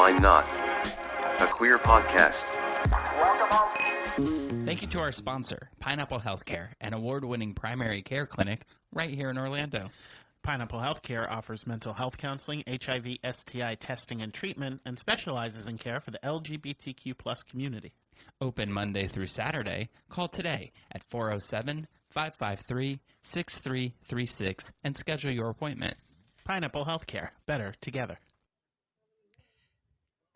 Why Not? A queer podcast. Thank you to our sponsor, Pineapple Healthcare, an award-winning primary care clinic right here in Orlando. Pineapple Healthcare offers mental health counseling, HIV, STI testing and treatment, and specializes in care for the LGBTQ plus community. Open Monday through Saturday. Call today at 407-553-6336 and schedule your appointment. Pineapple Healthcare. Better together.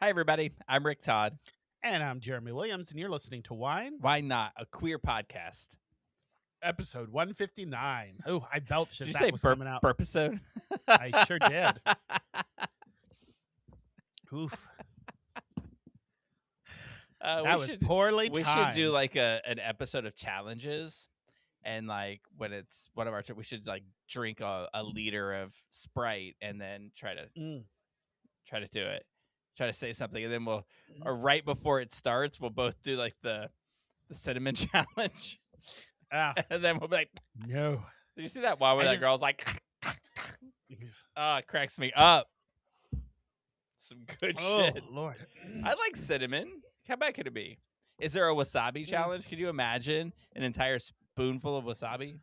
Hi, everybody. I'm Rick Todd. And I'm Jeremy Williams, and you're listening to Why Not? A queer podcast. Episode 159. Oh, I belched as Did you that say was coming out. burpisode? I sure did. Oof. That was poorly timed. We should do like an episode of challenges, and like when it's one of our, we should like drink a liter of Sprite and then try to do it, try to say something, and then we'll, or right before it starts, we'll both do like the cinnamon challenge, and then we'll be like, no. Did you see that one where that girl's like, oh, it cracks me up. Some good shit. Oh Lord, I like cinnamon. How bad could it be? Is there a wasabi challenge? Can you imagine an entire spoonful of wasabi?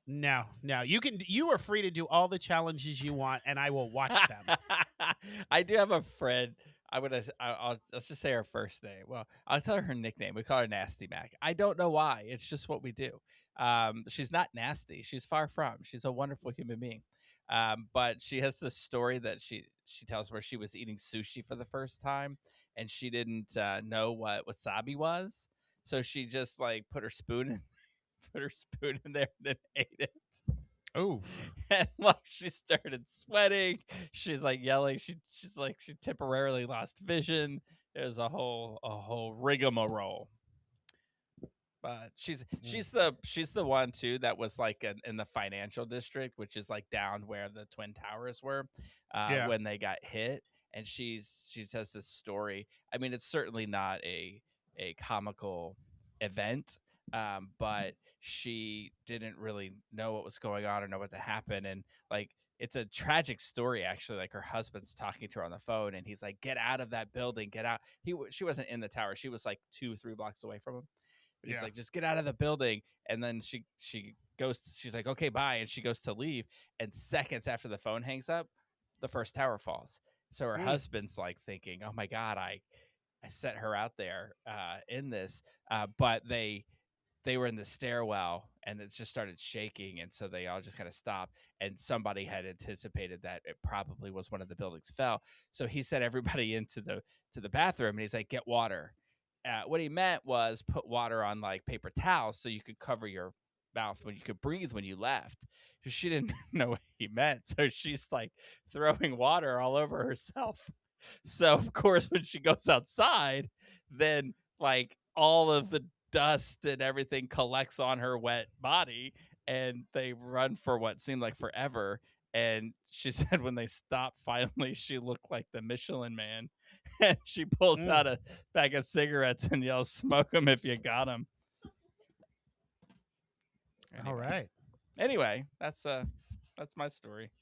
No. You are free to do all the challenges you want, and I will watch them. I do have a friend. Let's just say her first name. Well, I'll tell her nickname. We call her Nasty Mac. I don't know why. It's just what we do. She's not nasty. She's far from. She's a wonderful human being. But she has this story that she tells where she was eating sushi for the first time, and she didn't know what wasabi was, so she just like put her spoon in there and then ate it. Oh, and like she started sweating. She's like yelling. She's like she temporarily lost vision. It was a whole rigmarole. But she's the one too that was like in the financial district, which is like down where the Twin Towers were when they got hit. And she says this story. I mean, it's certainly not a comical event, but she didn't really know what was going on or know what to happen. And like, it's a tragic story, actually. Like her husband's talking to her on the phone, and he's like, "Get out of that building, get out." She wasn't in the tower. She was like 2-3 blocks away from him. But he's like, just get out of the building. And then she goes, she's like, okay, bye. And she goes to leave. And seconds after the phone hangs up, the first tower falls. So her husband's like thinking, oh my God, I sent her out there in this. But they were in the stairwell and it just started shaking. And so they all just kind of stopped. And somebody had anticipated that it probably was one of the buildings fell. So he sent everybody into the bathroom, and he's like, get water. What he meant was put water on like paper towels so you could cover your mouth when you could breathe when you left. She didn't know what he meant, so she's like throwing water all over herself. So of course, when she goes outside, then like all of the dust and everything collects on her wet body, and they run for what seemed like forever. And she said when they stopped, finally, she looked like the Michelin Man. And she pulls out a bag of cigarettes and yells, "Smoke them if you got them." All right. Anyway, that's my story.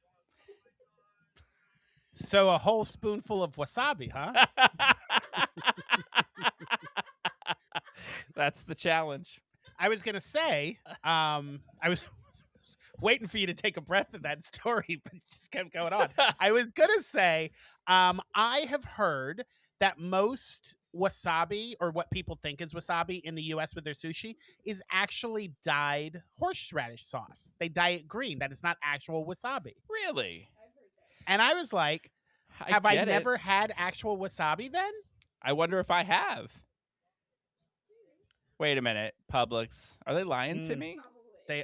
So a whole spoonful of wasabi, huh? That's the challenge. I was gonna say, I was waiting for you to take a breath of that story, but it just kept going on. I was gonna say, I have heard that most wasabi, or what people think is wasabi in the U.S. with their sushi, is actually dyed horseradish sauce. They dye it green. That is not actual wasabi. Really? And I was like, have I never had actual wasabi then? I wonder if I have. Wait a minute, Publix. Are they lying to me? They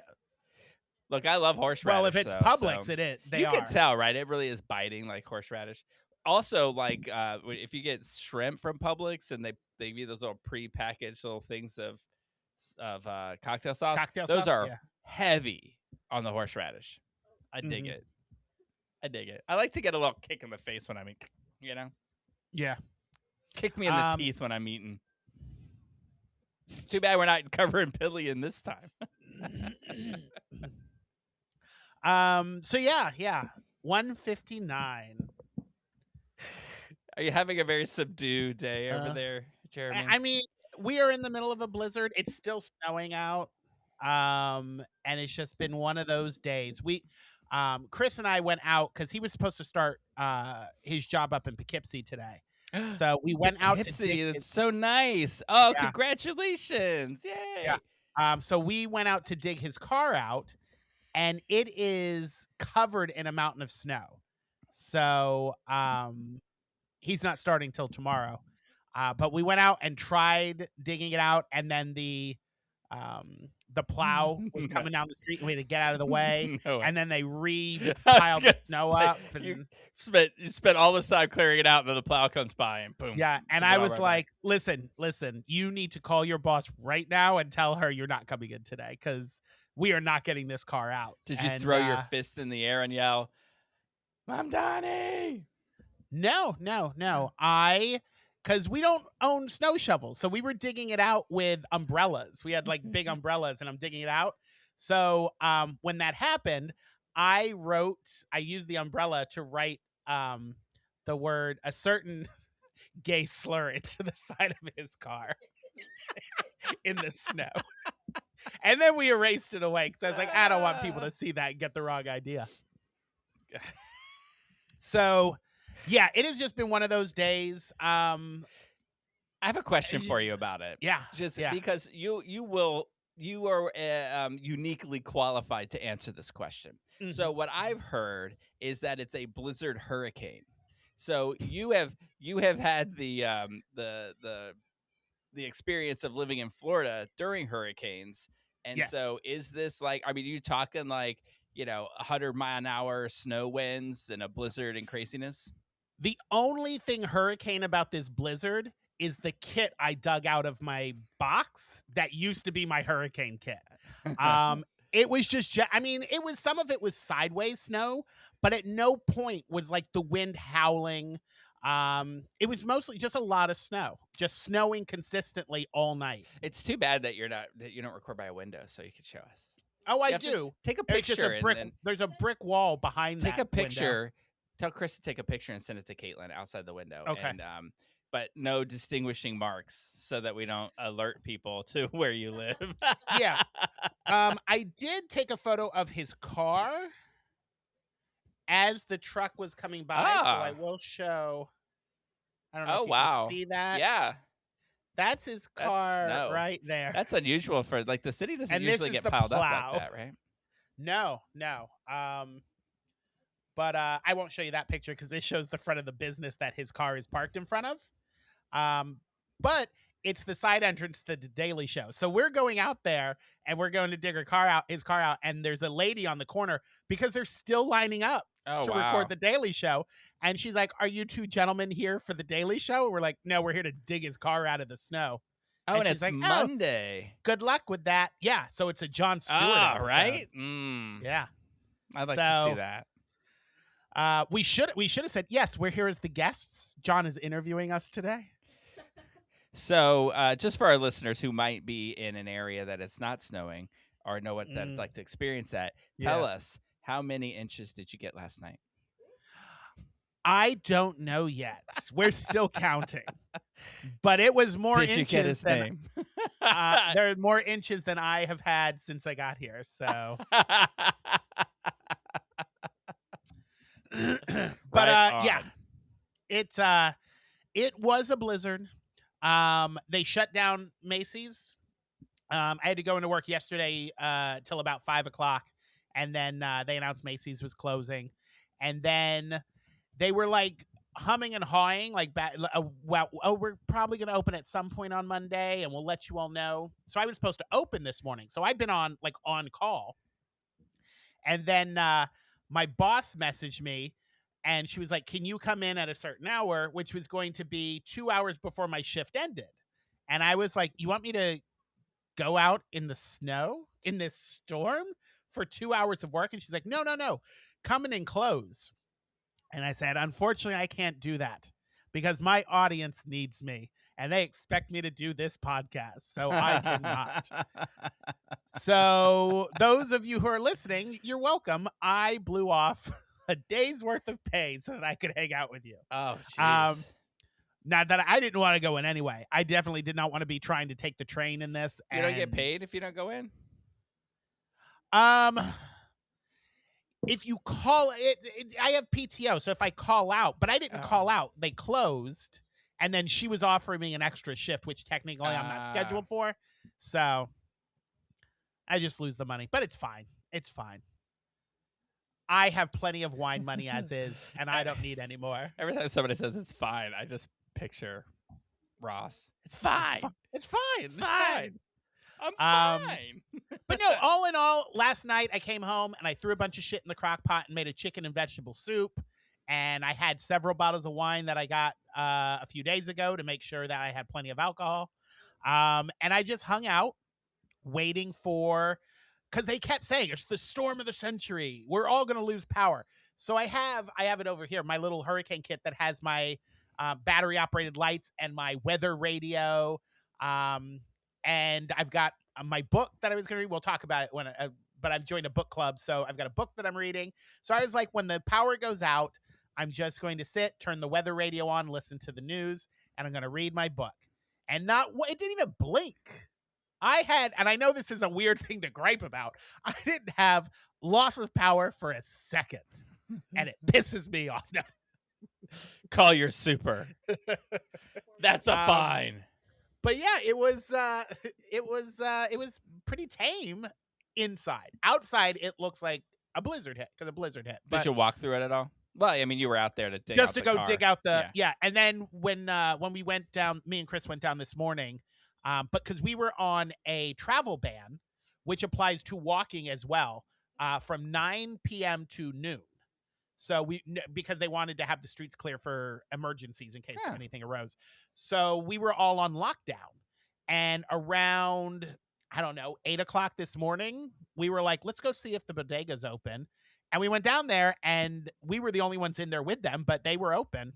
Look, I love horseradish. Well, if it's Publix, it is. You can tell, right? It really is biting like horseradish. Also, like if you get shrimp from Publix and they give you those little pre-packaged little things of cocktail sauce, those are heavy on the horseradish. I dig it. I like to get a little kick in the face when I'm eating, you know? Yeah. Kick me in the teeth when I'm eating. Too bad we're not covering pillion this time. So yeah. 159. Are you having a very subdued day over there, Jeremy? I mean, we are in the middle of a blizzard. It's still snowing out. And it's just been one of those days. Chris and I went out because he was supposed to start his job up in Poughkeepsie today. So we went out to Poughkeepsie, dig that's so nice. Oh, Yeah. congratulations. Yay. Yeah. So we went out to dig his car out, and it is covered in a mountain of snow. So he's not starting till tomorrow. But we went out and tried digging it out, and then the plow was coming down the street, and we had to get out of the way. No way. And then they I was re-piled the gonna snow say, up. You And, spent all this time clearing it out, and then the plow comes by, and boom. yeah, and It's I all was right like, listen, you need to call your boss right now and tell her you're not coming in today because we are not getting this car out. Did you And, throw your fist in the air and yell, "Mom, Donnie"? No. Because we don't own snow shovels. So we were digging it out with umbrellas. We had like big umbrellas, and I'm digging it out. So when that happened, I used the umbrella to write the word, a certain gay slur into the side of his car in the snow. And then we erased it away because I was like, I don't want people to see that and get the wrong idea. So, yeah, it has just been one of those days. I have a question for you about it. Yeah, Just yeah. because you are uniquely qualified to answer this question. So what I've heard is that it's a blizzard hurricane. So you have had the experience of living in Florida during hurricanes. And Yes. so is this like, I mean, are you talking like, 100-mile-an-hour snow winds and a blizzard and craziness? The only thing hurricane about this blizzard is the kit I dug out of my box that used to be my hurricane kit. It was some of it was sideways snow, but at no point was like the wind howling. It was mostly just a lot of snow, just snowing consistently all night. It's too bad that you don't record by a window so you could show us. Oh, I You have to do. take a It's just picture a brick. and then There's a brick wall behind take that a picture. window. Tell Chris to take a picture and send it to Caitlin outside the window. Okay. And, but no distinguishing marks so that we don't alert people to where you live. Yeah. I did take a photo of his car as the truck was coming by, so I will show. I don't know if you can see that. Yeah. That's his That's car snow. right there. That's unusual for the city doesn't And this usually is get the piled up plow. like that, right? No. But I won't show you that picture because it shows the front of the business that his car is parked in front of. But it's the side entrance to the Daily Show. So we're going out there and we're going to dig his car out, and there's a lady on the corner because they're still lining up to record the Daily Show. And she's like, "Are you two gentlemen here for the Daily Show?" And we're like, "No, we're here to dig his car out of the snow." Oh, and she's it's like, Monday. Good luck with that. Yeah, so it's a Jon Stewart episode. Right? Yeah. I'd like to see that. We should have said, yes, we're here as the guests. John is interviewing us today. So just for our listeners who might be in an area that it's not snowing or know what that it's like to experience that, tell us, how many inches did you get last night? I don't know yet. We're still counting. But it was more Did inches you get his than name? there are more inches than I have had since I got here. So but yeah. It was a blizzard. They shut down Macy's. I had to go into work yesterday till about 5:00, and then they announced Macy's was closing, and then they were like humming and hawing like we're probably going to open at some point on Monday, and we'll let you all know. So I was supposed to open this morning, so I've been on call, and then my boss messaged me. And she was like, "Can you come in at a certain hour?" Which was going to be 2 hours before my shift ended. And I was like, "You want me to go out in the snow in this storm for 2 hours of work?" And she's like, No. Come in and close. And I said, "Unfortunately, I can't do that because my audience needs me and they expect me to do this podcast. So I cannot." So those of you who are listening, you're welcome. I blew off a day's worth of pay so that I could hang out with you. Oh, jeez. Not that I didn't want to go in anyway. I definitely did not want to be trying to take the train in this. You don't get paid if you don't go in? Um, if you call it, I have PTO, so if I call out, but I didn't call out. They closed, and then she was offering me an extra shift, which technically I'm not scheduled for. So I just lose the money, but it's fine. It's fine. I have plenty of wine money as is, and I don't need any more. Every time somebody says it's fine, I just picture Ross. It's fine. It's fine. It's fine. I'm fine. But no, all in all, last night I came home and I threw a bunch of shit in the crock pot and made a chicken and vegetable soup. And I had several bottles of wine that I got a few days ago to make sure that I had plenty of alcohol. And I just hung out waiting for, because they kept saying it's the storm of the century. We're all going to lose power. So I have it over here, my little hurricane kit that has my battery operated lights and my weather radio. And I've got my book that I was going to read. We'll talk about it but I've joined a book club. So I've got a book that I'm reading. So I was like, when the power goes out, I'm just going to sit, turn the weather radio on, listen to the news, and I'm going to read my book. And it didn't even blink. And I know this is a weird thing to gripe about. I didn't have loss of power for a second. And it pisses me off now. Call your super. That's a fine. But yeah, it was pretty tame inside. Outside, it looks like a blizzard hit because a blizzard hit. Did you walk through it at all? Well, I mean, you were out there to dig just out to the go car. dig out the And then when we went down, me and Chris went down this morning, but because we were on a travel ban, which applies to walking as well, from 9 p.m. to noon. So because they wanted to have the streets clear for emergencies in case anything arose. So we were all on lockdown. And around, 8 o'clock this morning, we were like, let's go see if the bodega's open. And we went down there and we were the only ones in there with them, but they were open.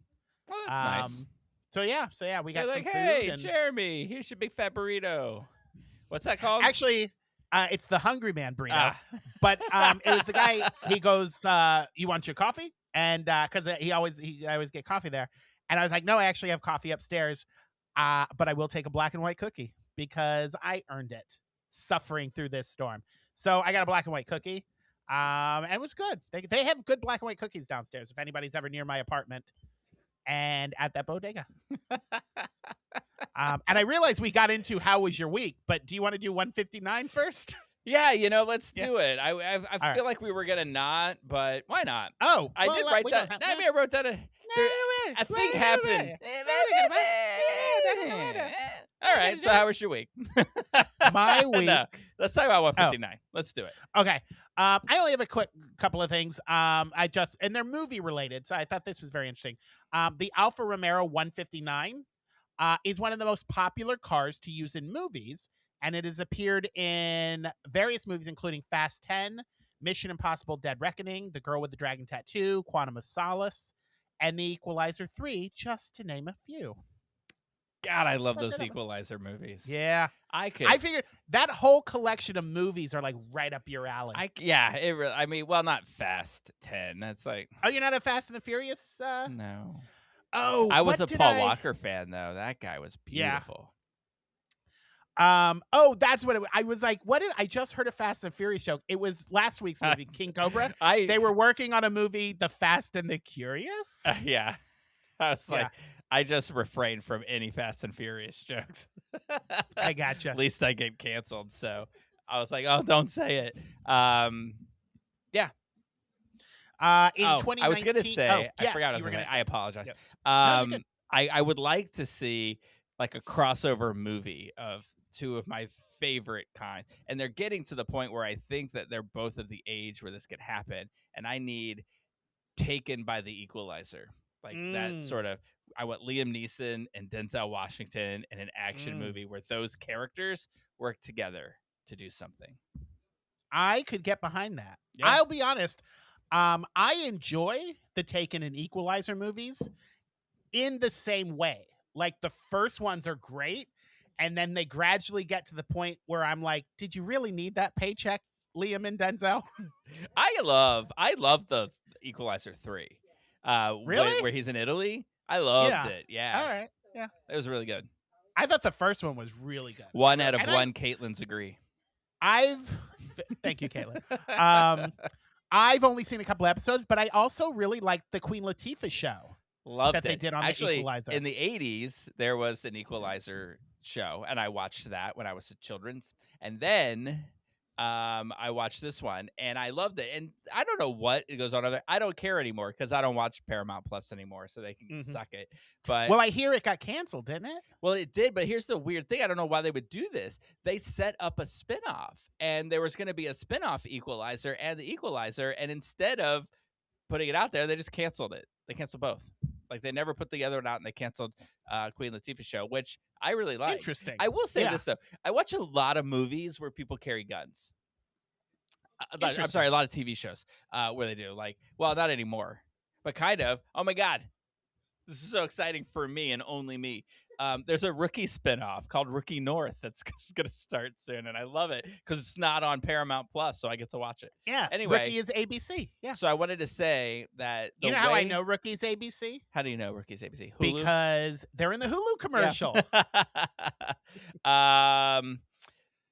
Well, that's nice. So yeah, we got They're some like, food. hey, Jeremy, here's your big fat burrito. What's that called? Actually, it's the Hungry Man burrito. But it was the guy. He goes, "You want your coffee?" And because I always get coffee there, and I was like, "No, I actually have coffee upstairs, but I will take a black and white cookie because I earned it, suffering through this storm." So I got a black and white cookie, and it was good. They have good black and white cookies downstairs. If anybody's ever near my apartment, and at that bodega. And I realized we got into how was your week, but do you want to do 159 first? Yeah, let's do it. I feel like we were gonna not, but why not? Oh, I did write that. I wrote that. A thing happened. All right. So how was your week? My week. No, let's talk about 159. Let's do it. Okay. I only have a quick couple of things. And they're movie related, so I thought this was very interesting. The Alfa Romero 159 is one of the most popular cars to use in movies, and it has appeared in various movies, including Fast 10, Mission Impossible: Dead Reckoning, The Girl with the Dragon Tattoo, Quantum of Solace, and The Equalizer 3, just to name a few. God, I love those Equalizer movies. Yeah. I figured that whole collection of movies are like right up your alley. Not Fast 10. That's like... Oh, you're not a Fast and the Furious? No. Oh, I was a Paul Walker fan, though. That guy was beautiful. That's what I was like. What did I just heard a Fast and Furious joke? It was last week's movie, King Cobra. They were working on a movie, The Fast and the Curious. Yeah. I was like, I just refrain from any Fast and Furious jokes. I gotcha. At least I get canceled. So I was like, oh, don't say it. Yeah. In 2019, I was going to say, I yes, forgot. I apologize. Yes. I would like to see like a crossover movie of two of my favorite kinds. And they're getting to the point where I think that they're both of the age where this could happen. And I need Taken by the Equalizer. Like that sort of, I want Liam Neeson and Denzel Washington in an action movie where those characters work together to do something. I could get behind that. Yeah. I'll be honest. I enjoy the Taken and Equalizer movies in the same way. Like the first ones are great, and then they gradually get to the point where I'm like, did you really need that paycheck, Liam and Denzel? I love the Equalizer 3. Really? Where he's in Italy. I loved it. Yeah. All right. Yeah. It was really good. I thought the first one was really good. 1 out of And 1 Caitlins agree. Thank you, Caitlin. I've only seen a couple episodes, but I also really liked the Queen Latifah show. Loved that it. they did on Actually, the Equalizer. in the 80s, there was an Equalizer show, and I watched that when I was at Children's. And then I watched this one, and I loved it. And I don't know what it goes on over there. I don't care anymore because I don't watch Paramount Plus anymore, so they can suck it. But Well, I hear it got canceled, didn't it? well, it did, but here's the weird thing. I don't know why they would do this. They set up a spinoff, and there was going to be a spinoff Equalizer and the Equalizer, and instead of putting it out there, they just canceled it. They canceled both. Like, they never put the other one out, and they canceled Queen Latifah show, which I really like. Interesting. I will say this, though. I watch a lot of movies where people carry guns. I'm sorry, a lot of TV shows where they do. Like, well, not anymore, but kind of. Oh, my God. This is so exciting for me and only me. There's a Rookie spinoff called Rookie North that's going to start soon, and I love it because it's not on Paramount Plus, so I get to watch it. Yeah. Anyway, Rookie is ABC. Yeah. So I wanted to say that You know how I know Rookie's ABC? How do you know Rookie's ABC? Hulu? Because they're in the Hulu commercial. Yeah.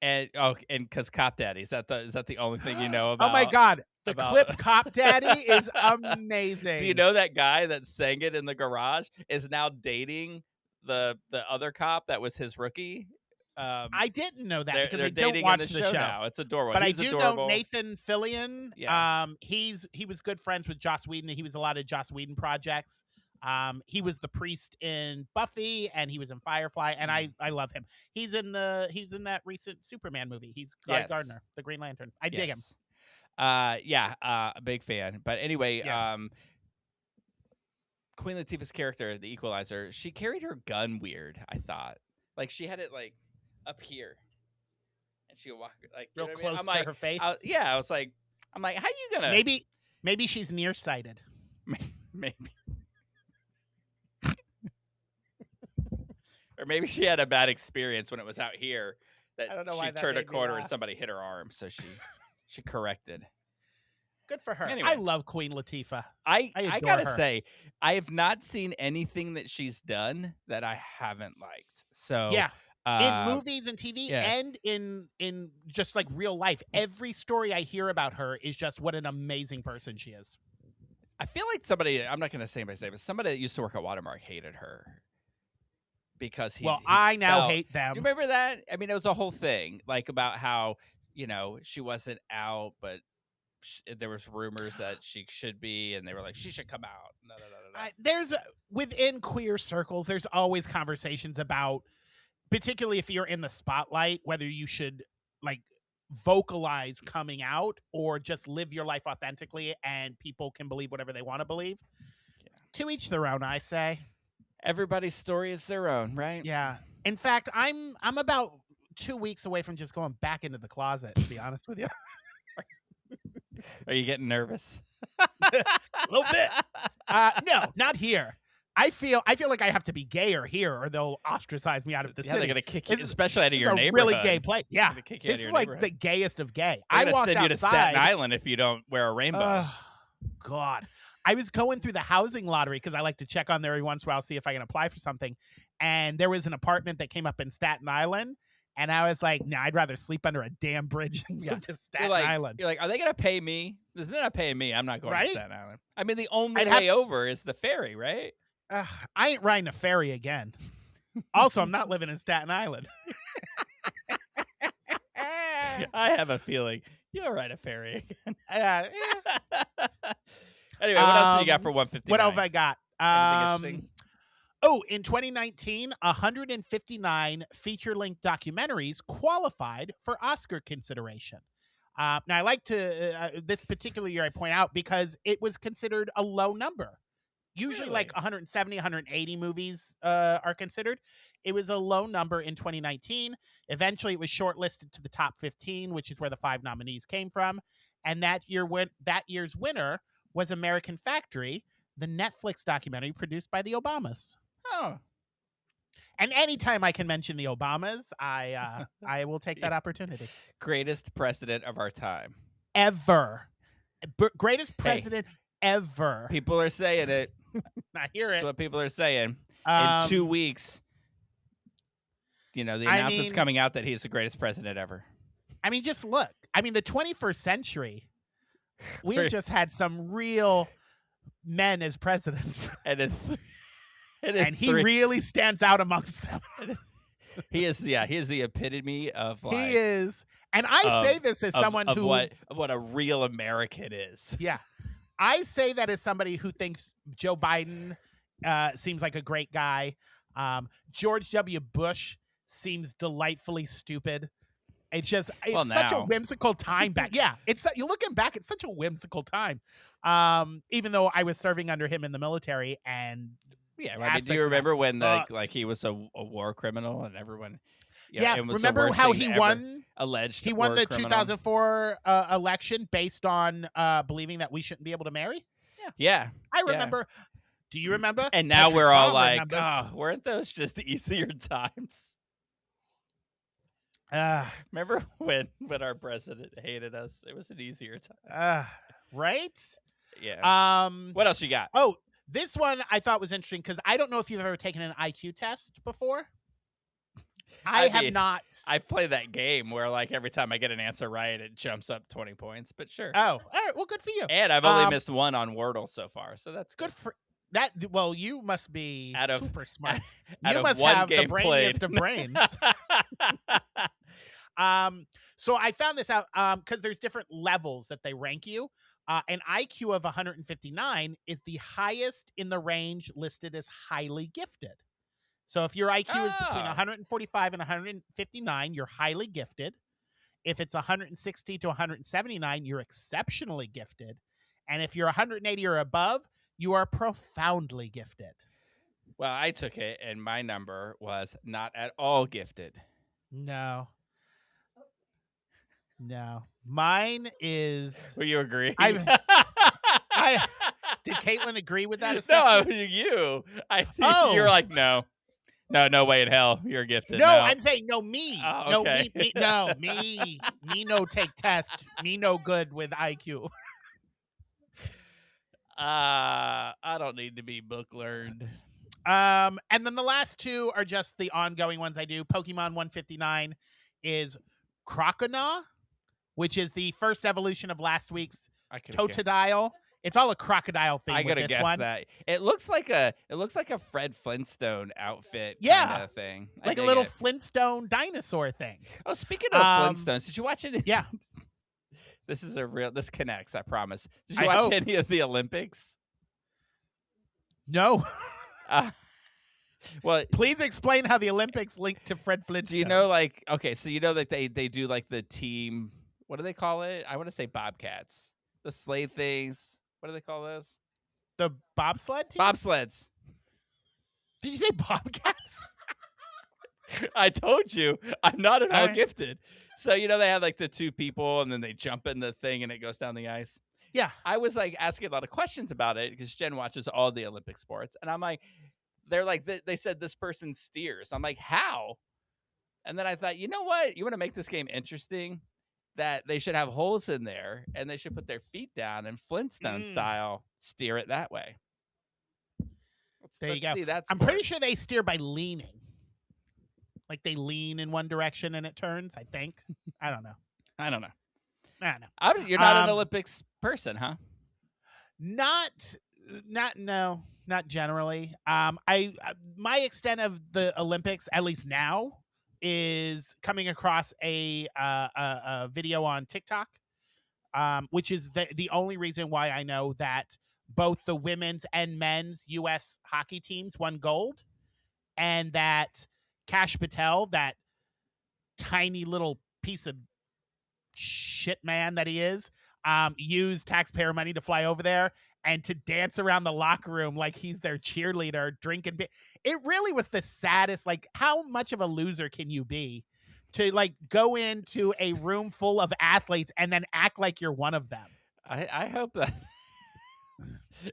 And because Cop Daddy, is that the only thing you know about? Oh my God. The about- clip Cop Daddy is amazing. Do you know that guy that sang it in the garage is now dating the other cop that was his rookie? I didn't know that they're because I dating don't watch in the the show. now. It's adorable. But He's I do adorable. know Nathan Fillion. Yeah. He was good friends with Joss Whedon. He was a lot of Joss Whedon projects. He was the priest in Buffy, and he was in Firefly, and I love him. He's in that recent Superman movie. He's Guy Gardner, the Green Lantern. I dig him. A big fan. But anyway, Queen Latifah's character, the Equalizer, she carried her gun weird. I thought, like, she had it like up here, and she would walk like Real you know close what I mean? to I'm like, her face. I was like, how you gonna Maybe she's nearsighted. maybe. Or maybe she had a bad experience when it was out here that I don't know why she that turned a made me corner and laugh. somebody hit her arm, so she corrected. Good for her. Anyway. I love Queen Latifah. I adore gotta her. say, I have not seen anything that she's done that I haven't liked. So Yeah. In movies and TV yeah. and in just like real life, every story I hear about her is just what an amazing person she is. I feel like somebody, I'm not gonna say by name, but somebody that used to work at Watermark hated her because he. I now felt- hate them. Do you remember that? I mean, it was a whole thing, like about how she wasn't out, but there was rumors that she should be, and they were like, she should come out. No. There's within queer circles, there's always conversations about, particularly if you're in the spotlight, whether you should like vocalize coming out or just live your life authentically and people can believe whatever they want to believe. Yeah. To each their own, I say. Everybody's story is their own, right? Yeah. In fact, I'm about 2 weeks away from just going back into the closet, to be honest with you. Are you getting nervous? A little bit. No, not here. I feel like I have to be gayer here, or they'll ostracize me out of the city. They're gonna kick you, This is- especially out of It's your a neighborhood. really gay place. Yeah, They're gonna kick you out this of is your like neighborhood. the gayest of gay. They're I gonna walked send you to outside. Staten Island if you don't wear a rainbow. God. I was going through the housing lottery because I like to check on there every once in a while, see if I can apply for something. And there was an apartment that came up in Staten Island. And I was like, nah, I'd rather sleep under a damn bridge than move to Staten Island. You're like, are they gonna pay me? If they're not paying me, I'm not going Right? to Staten Island. I mean, the only I'd way over is the ferry, right? I ain't riding a ferry again. Also, I'm not living in Staten Island. I have a feeling you'll ride a ferry again. Yeah. Anyway, what else do you got for 159? What else I got? Anything interesting? In 2019, 159 feature-length documentaries qualified for Oscar consideration. Now, I like to this particular year I point out because it was considered a low number. Usually, Really? like 170, 180 movies are considered. It was a low number in 2019. Eventually, it was shortlisted to the top 15, which is where the 5 nominees came from. And that year's winner was American Factory, the Netflix documentary produced by the Obamas. Oh, And anytime I can mention the Obamas, I will take that opportunity. greatest president of our time. Ever. Greatest president ever. People are saying it. I hear That's it. what people are saying. in 2 weeks, the I announcement's mean- coming out that he's the greatest president ever. I mean, just look. I mean, the 21st century, we have Right. just had some real men as presidents, And in and he really stands out amongst them. he is the epitome of like He is, and I say this as someone of who, what a real American is. yeah, I say that as somebody who thinks Joe Biden seems like a great guy. George W. Bush seems delightfully stupid. It's just it's such a now. whimsical time back. Yeah, you're looking back. It's such a whimsical time. Even though I was serving under him in the military, and Yeah, I mean, aspects do you of that remember when sucked. like he was a war criminal and everyone? yeah, it was remember the worst how thing he ever. won? Alleged He won war the criminal. 2004 election based on believing that we shouldn't be able to marry. Yeah, I Yeah. remember. Do you remember? and now Patrick we're all Starr like, remembers. oh, weren't those just easier times? Ah, Remember when our president hated us? It was an easier time. right? Yeah. What else you got? Oh, this one I thought was interesting because I don't know if you've ever taken an IQ test before. I have mean, not. I play that game where like every time I get an answer right, it jumps up 20 points. But sure. Oh, all right. Well, good for you. And I've only missed one on Wordle so far, so that's Good for that. Well, you must be Out of- super smart. out You of must one have the game brainiest played. of brains. So I found this out because there's different levels that they rank you. An IQ of 159 is the highest in the range listed as highly gifted. So if your IQ is between Ah. 145 and 159, you're highly gifted. If it's 160 to 179, you're exceptionally gifted. And if you're 180 or above, you are profoundly gifted. Well, I took it, and my number was not at all gifted. No. Mine is. Will you agree? Did Caitlin agree with that no, assessment? you. Oh. You're like, no way in hell. You're gifted. No, I'm saying no me. Oh, No okay. me. No me. Me no take test. Me no good with IQ. I don't need to be book learned. And then the last two are just the ongoing ones I do. Pokemon 159 is Croconaw, which is the first evolution of last week's I could guess. Totodile. It's all a crocodile thing I with gotta this guess one. that it looks like a Fred Flintstone outfit, Yeah. kind of thing. I Like a dig little it. Flintstone dinosaur thing. Oh, speaking of Flintstones, did you watch any? Yeah. This connects. I promise. Did you I watch hope. any of the Olympics? No. Well, Please explain how the Olympics link to Fred Flintstone. do you know like okay? So you know that they do like the team. What do they call it? I want to say Bobcats. The sleigh things. What do they call those? the bobsled team? Bobsleds. Did you say bobcats? I told you I'm not at all Alright. gifted. So you know they have like the two people and then they jump in the thing and it goes down the ice. Yeah. I was like asking a lot of questions about it because Jen watches all the Olympic sports and I'm like, they're like they said this person steers. I'm like, how? And then I thought, you know what? You want to make this game interesting? That they should have holes in there and they should put their feet down and Flintstone style steer it that way. There you go. See that I'm sport. pretty sure they steer by leaning. Like they lean in one direction and it turns, I think. I don't know. I don't know. You're You're not an Olympics person, huh? Not generally. My extent of the Olympics, at least now, is coming across a video on TikTok, which is the only reason why I know that both the women's and men's U.S. hockey teams won gold, and that Kash Patel, that tiny little piece of shit man that he is, used taxpayer money to fly over there and to dance around the locker room like he's their cheerleader, drinking. It really was the saddest. Like, how much of a loser can you be to like go into a room full of athletes and then act like you're one of them? I hope that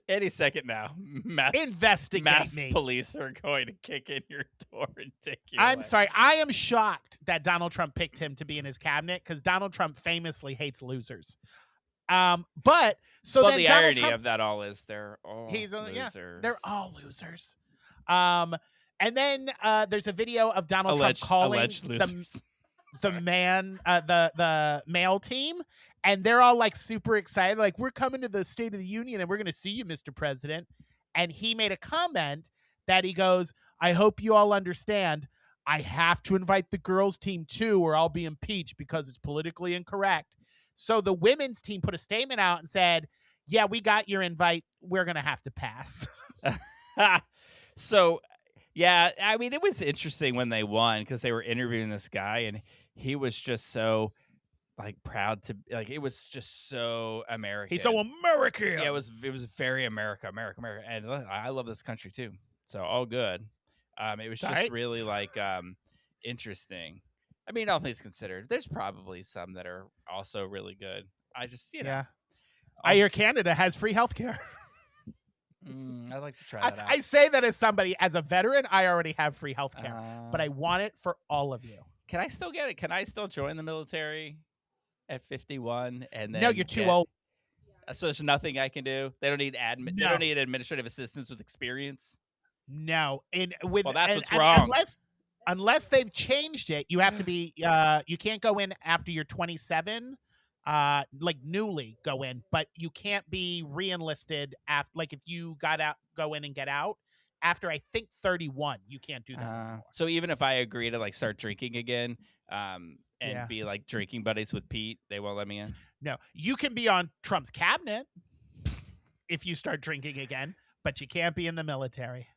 any second now, mass Investigate me. police are going to kick in your door and take you I'm away. sorry. I am shocked that Donald Trump picked him to be in his cabinet because Donald Trump famously hates losers. But so Well, then the Donald irony Trump, of that all is they're all He's a- yeah, losers. they're all losers. And then there's a video of Donald Trump calling alleged losers. the male team, and they're all like super excited, like, we're coming to the State of the Union and we're going to see you, Mr. President. And he made a comment that he goes, I hope you all understand, I have to invite the girls team too, or I'll be impeached because it's politically incorrect. So the women's team put a statement out and said, yeah, we got your invite, we're going to have to pass. So, yeah, I mean, it was interesting when they won because they were interviewing this guy and he was just so like proud to like it was just so American. He's so American. Yeah, it was very America, and I love this country too. So all good. It was just really like interesting. I mean, all things considered, there's probably some that are also really good. I just yeah. I hear Canada has free healthcare. I'd like to try that out. I say that as a veteran, I already have free healthcare, but I want it for all of you. Can I still get it? Can I still join the military at 51? And then no, you're too old. So there's nothing I can do. They don't need They don't need administrative assistance with experience. No, that's what's wrong. Unless they've changed it, you have to be. You can't go in after you're 27. Like newly go in, but you can't be re-enlisted after. Like if you go in and get out after I think 31, you can't do that anymore. So even if I agree to like start drinking again, and be like drinking buddies with Pete, they won't let me in. No, you can be on Trump's cabinet if you start drinking again, but you can't be in the military.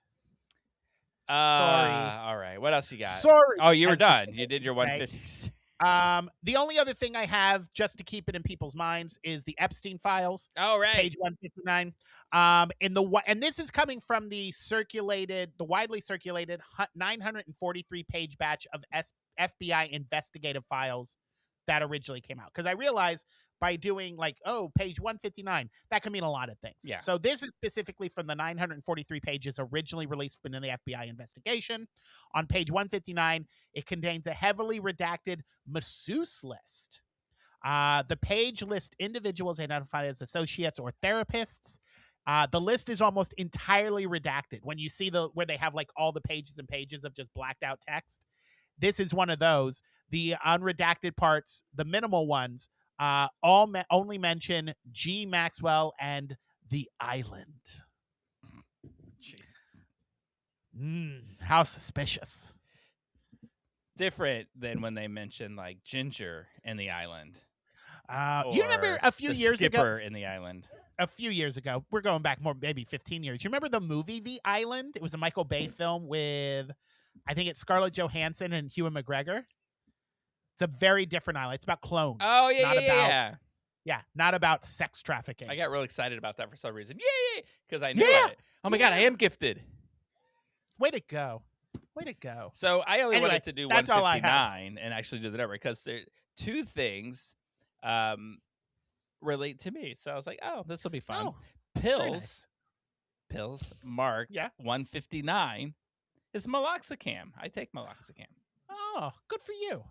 Sorry. All right. What else you got? Sorry. Oh, you were done. You did your 150. The only other thing I have, just to keep it in people's minds, is the Epstein files. Oh, right. Page 159. And this is coming from the widely circulated 943 page batch of FBI investigative files that originally came out. Because I realized by doing page 159, that can mean a lot of things. Yeah. So this is specifically from the 943 pages originally released in the FBI investigation. On page 159, it contains a heavily redacted masseuse list. The page lists individuals identified as associates or therapists. The list is almost entirely redacted. When you see where they have like all the pages and pages of just blacked out text, this is one of those. The unredacted parts, the minimal ones, only mention G. Maxwell and the island. Jesus. How suspicious. Different than when they mention like Ginger and the island. You remember a few years ago? Skipper in the island. A few years ago. We're going back more, maybe 15 years. You remember the movie The Island? It was a Michael Bay film with, I think it's Scarlett Johansson and Ewan McGregor. It's a very different island. It's about clones. Oh, yeah. Yeah, not about sex trafficking. I got real excited about that for some reason. Yay! Because I knew it. Oh, my God, I am gifted. Way to go. So I only wanted to do 159 and actually do the number because there two things relate to me. So I was like, oh, this will be fun. Pills marked 159 is meloxicam. I take meloxicam. Oh, good for you.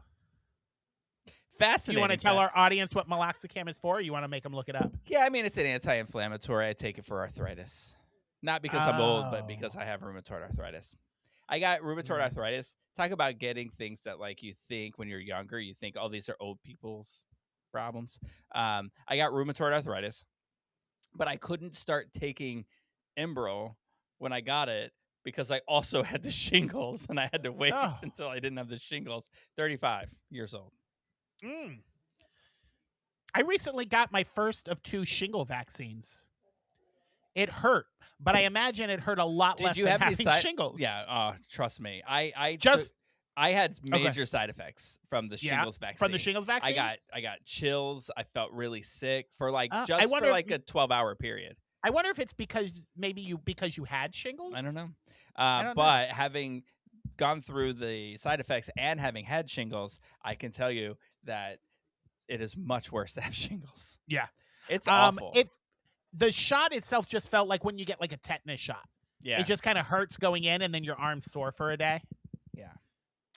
Fascinating. You want to tell our audience what meloxicam is for, or you want to make them look it up? Yeah, I mean, it's an anti-inflammatory. I take it for arthritis. Not because I'm old, but because I have rheumatoid arthritis. I got rheumatoid arthritis. Talk about getting things that like you think when you're younger, you think, oh, these are old people's problems. I got rheumatoid arthritis, but I couldn't start taking Enbrel when I got it because I also had the shingles and I had to wait until I didn't have the shingles. 35 years old. I recently got my first of 2 shingle vaccines. It hurt, but I imagine it hurt a lot less than having shingles. Yeah, trust me. I had major side effects from the shingles vaccine. From the shingles vaccine? I got chills. I felt really sick for like a 12-hour period. I wonder if it's because you had shingles? I don't know. But having gone through the side effects and having had shingles, I can tell you that it is much worse to have shingles. Yeah. It's awful. The shot itself just felt like when you get like a tetanus shot. Yeah. It just kind of hurts going in and then your arm's sore for a day. Yeah.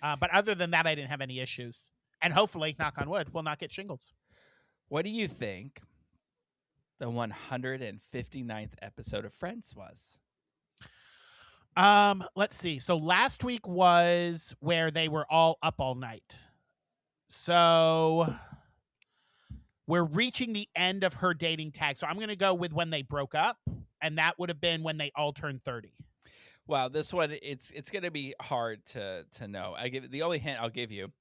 But other than that, I didn't have any issues. And hopefully, knock on wood, we'll not get shingles. What do you think the 159th episode of Friends was? Let's see. So last week was where they were all up all night. So we're reaching the end of her dating tag. So I'm going to go with when they broke up, and that would have been when they all turned 30. Wow, this one it's going to be hard to know. The only hint I'll give you,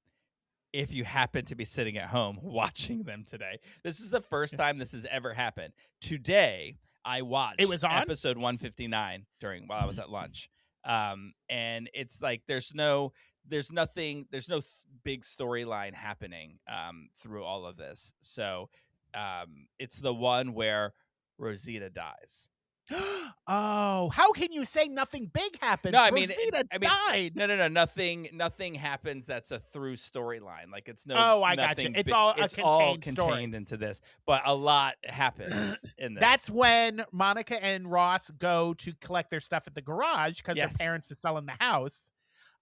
if you happen to be sitting at home watching them today. This is the first time this has ever happened. Today, I watched It was on? episode 159 while I was at lunch. And it's like there's no big storyline happening through all of this. So it's the one where Rosita dies. Oh, how can you say nothing big happened? No, I mean, Rosita died. No. Nothing happens that's a through storyline. Like it's no. Oh, I got you. nothing It's big- all it's a all contained story. contained into this, but a lot happens in this. That's when Monica and Ross go to collect their stuff at the garage because Yes. their parents are selling the house.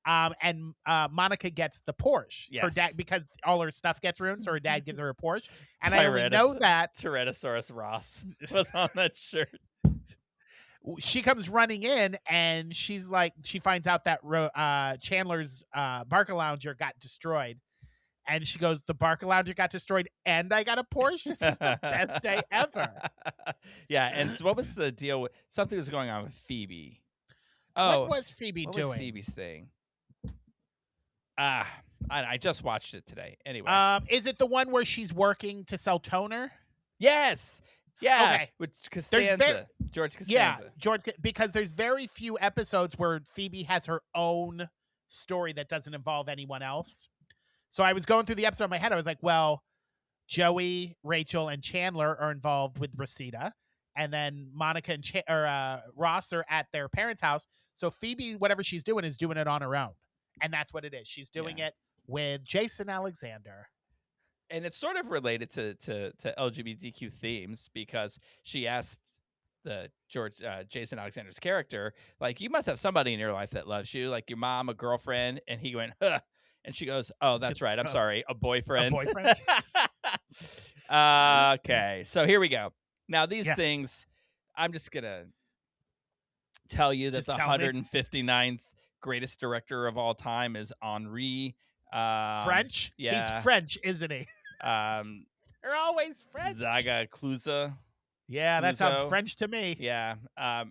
And Monica gets the Porsche. Her Yes. dad, because all her stuff gets ruined, so her dad gives her a Porsche. And So I only know that Tyrannosaurus Ross was on that shirt. she comes running in and she's like, she finds out that Chandler's Barker Lounger got destroyed. And she goes, the Barker Lounger got destroyed and I got a Porsche? This is the best day ever. Yeah, and so what was the deal with something was going on with Phoebe? What was Phoebe what doing? was Phoebe's thing? I just watched it today. Anyway. Is it the one where she's working to sell toner? Yes. Yeah. Okay. With Costanza. George Costanza. Yeah, because there's very few episodes where Phoebe has her own story that doesn't involve anyone else. So I was going through the episode in my head. I was like, well, Joey, Rachel, and Chandler are involved with Rosita. And then Monica and Ross are at their parents' house. So Phoebe, whatever she's doing, is doing it on her own. And that's what it is. She's doing it with Jason Alexander. And it's sort of related to LGBTQ themes because she asked the Jason Alexander's character, like, you must have somebody in your life that loves you, like your mom, a girlfriend. And he went, huh. And she goes, oh, that's right. I'm sorry. A boyfriend. A boyfriend? Okay. So here we go. Now, these Yes. things, I'm just going to tell you that Just the tell me. 159th greatest director of all time is Henri. French? yeah. He's French, isn't he? They're always French. Zaga Cluza. Yeah, that sounds Clouseau. French to me. Yeah.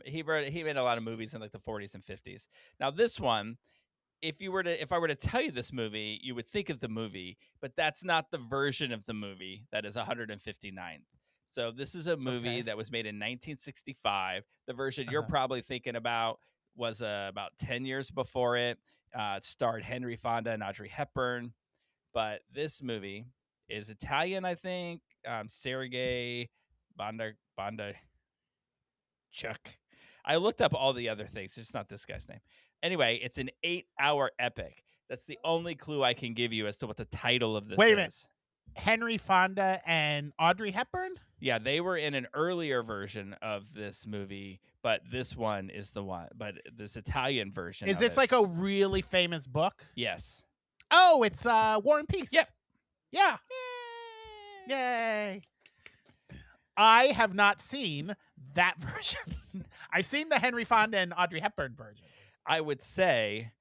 He made a lot of movies in like the 40s and 50s. Now, this one, if I were to tell you this movie, you would think of the movie, but that's not the version of the movie that is 159th. So this is a movie that was made in 1965. The version you're probably thinking about was about 10 years before it. It starred Henry Fonda and Audrey Hepburn. But this movie is Italian, I think. Sergei Bondarchuk. I looked up all the other things. It's not this guy's name. Anyway, it's an 8-hour epic. That's the only clue I can give you as to what the title of this Wait a is. minute. Henry Fonda and Audrey Hepburn? Yeah, they were in an earlier version of this movie, but this one is the one. But this Italian version. Is of this it- like a really famous book? Yes. Oh, it's War and Peace. Yep. Yeah. Yay. I have not seen that version. I've seen the Henry Fonda and Audrey Hepburn version. I would say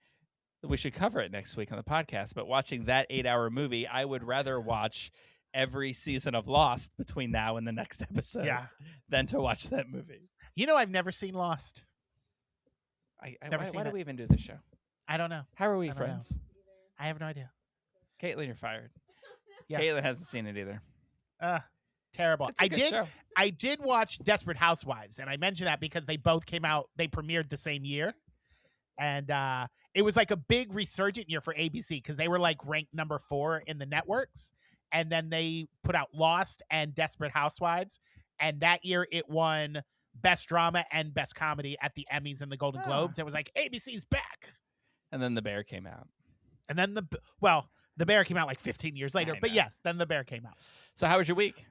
that we should cover it next week on the podcast, but watching that 8-hour movie, I would rather watch every season of Lost between now and the next episode than to watch that movie. You know, I've never seen Lost. Never seen Why do it. we even do this show? I don't know. How are we I don't know. friends? I have no idea. Caitlin, you're fired. Yeah. Caitlin hasn't seen it either. Terrible. It's a good show. I did watch Desperate Housewives, and I mentioned that because they both came out. They premiered the same year, and it was like a big resurgent year for ABC because they were like ranked number 4 in the networks, and then they put out Lost and Desperate Housewives, and that year it won Best Drama and Best Comedy at the Emmys and the Golden Globes. It was like ABC's back, And then The Bear came out. and then the Bear came out like 15 years later. I But know. yes, then the Bear came out. So how was your week?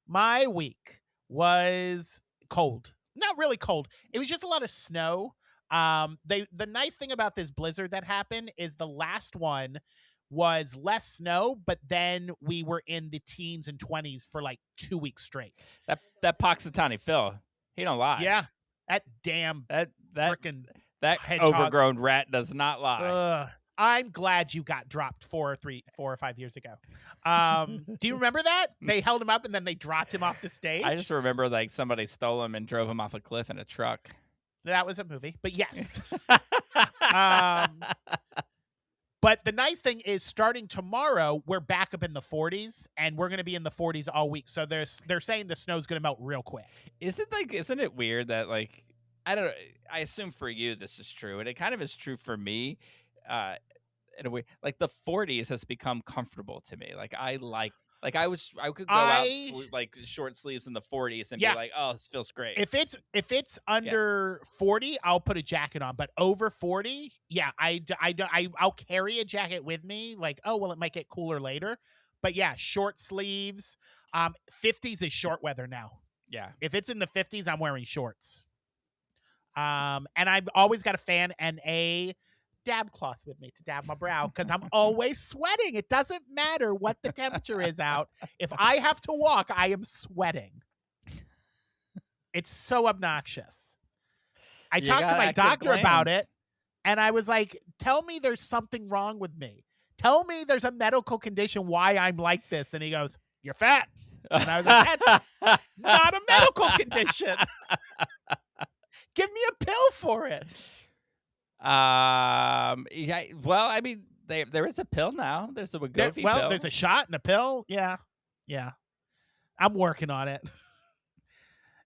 My week was cold. Not really cold. It was just a lot of snow. The nice thing about this blizzard that happened is the last one was less snow, but then we were in the teens and 20s for like 2 weeks straight. That Poxitani Phil, he don't lie. Yeah. That damn That that freaking that hedgehog. overgrown rat does not lie. I'm glad you got dropped 4 or 5 years ago. Do you remember that? They held him up and then they dropped him off the stage. I just remember like somebody stole him and drove him off a cliff in a truck. That was a movie, but yes. But the nice thing is, starting tomorrow, we're back up in the 40s, and we're going to be in the 40s all week. So they're saying the snow's going to melt real quick. Isn't it weird that like I don't know, I assume for you this is true, and it kind of is true for me. In a way, like the 40s has become comfortable to me. Like I could go out like short sleeves in the 40s and be like, oh, this feels great. If it's under 40, I'll put a jacket on. But over 40, I'll carry a jacket with me. Like, oh well, it might get cooler later. But yeah, short sleeves. 50s is short weather now. Yeah. If it's in the 50s, I'm wearing shorts. And I've always got a fan and a dab cloth with me to dab my brow because I'm always sweating. It doesn't matter what the temperature is out. If I have to walk, I am sweating. It's so obnoxious. I talked to my doctor about it, and I was like, tell me there's something wrong with me. Tell me there's a medical condition why I'm like this. And he goes, you're fat. And I was like, that's not a medical condition. Give me a pill for it. Yeah. Well, I mean, there is a pill now. There's a Wegovy pill. Well, there's a shot and a pill. Yeah. I'm working on it.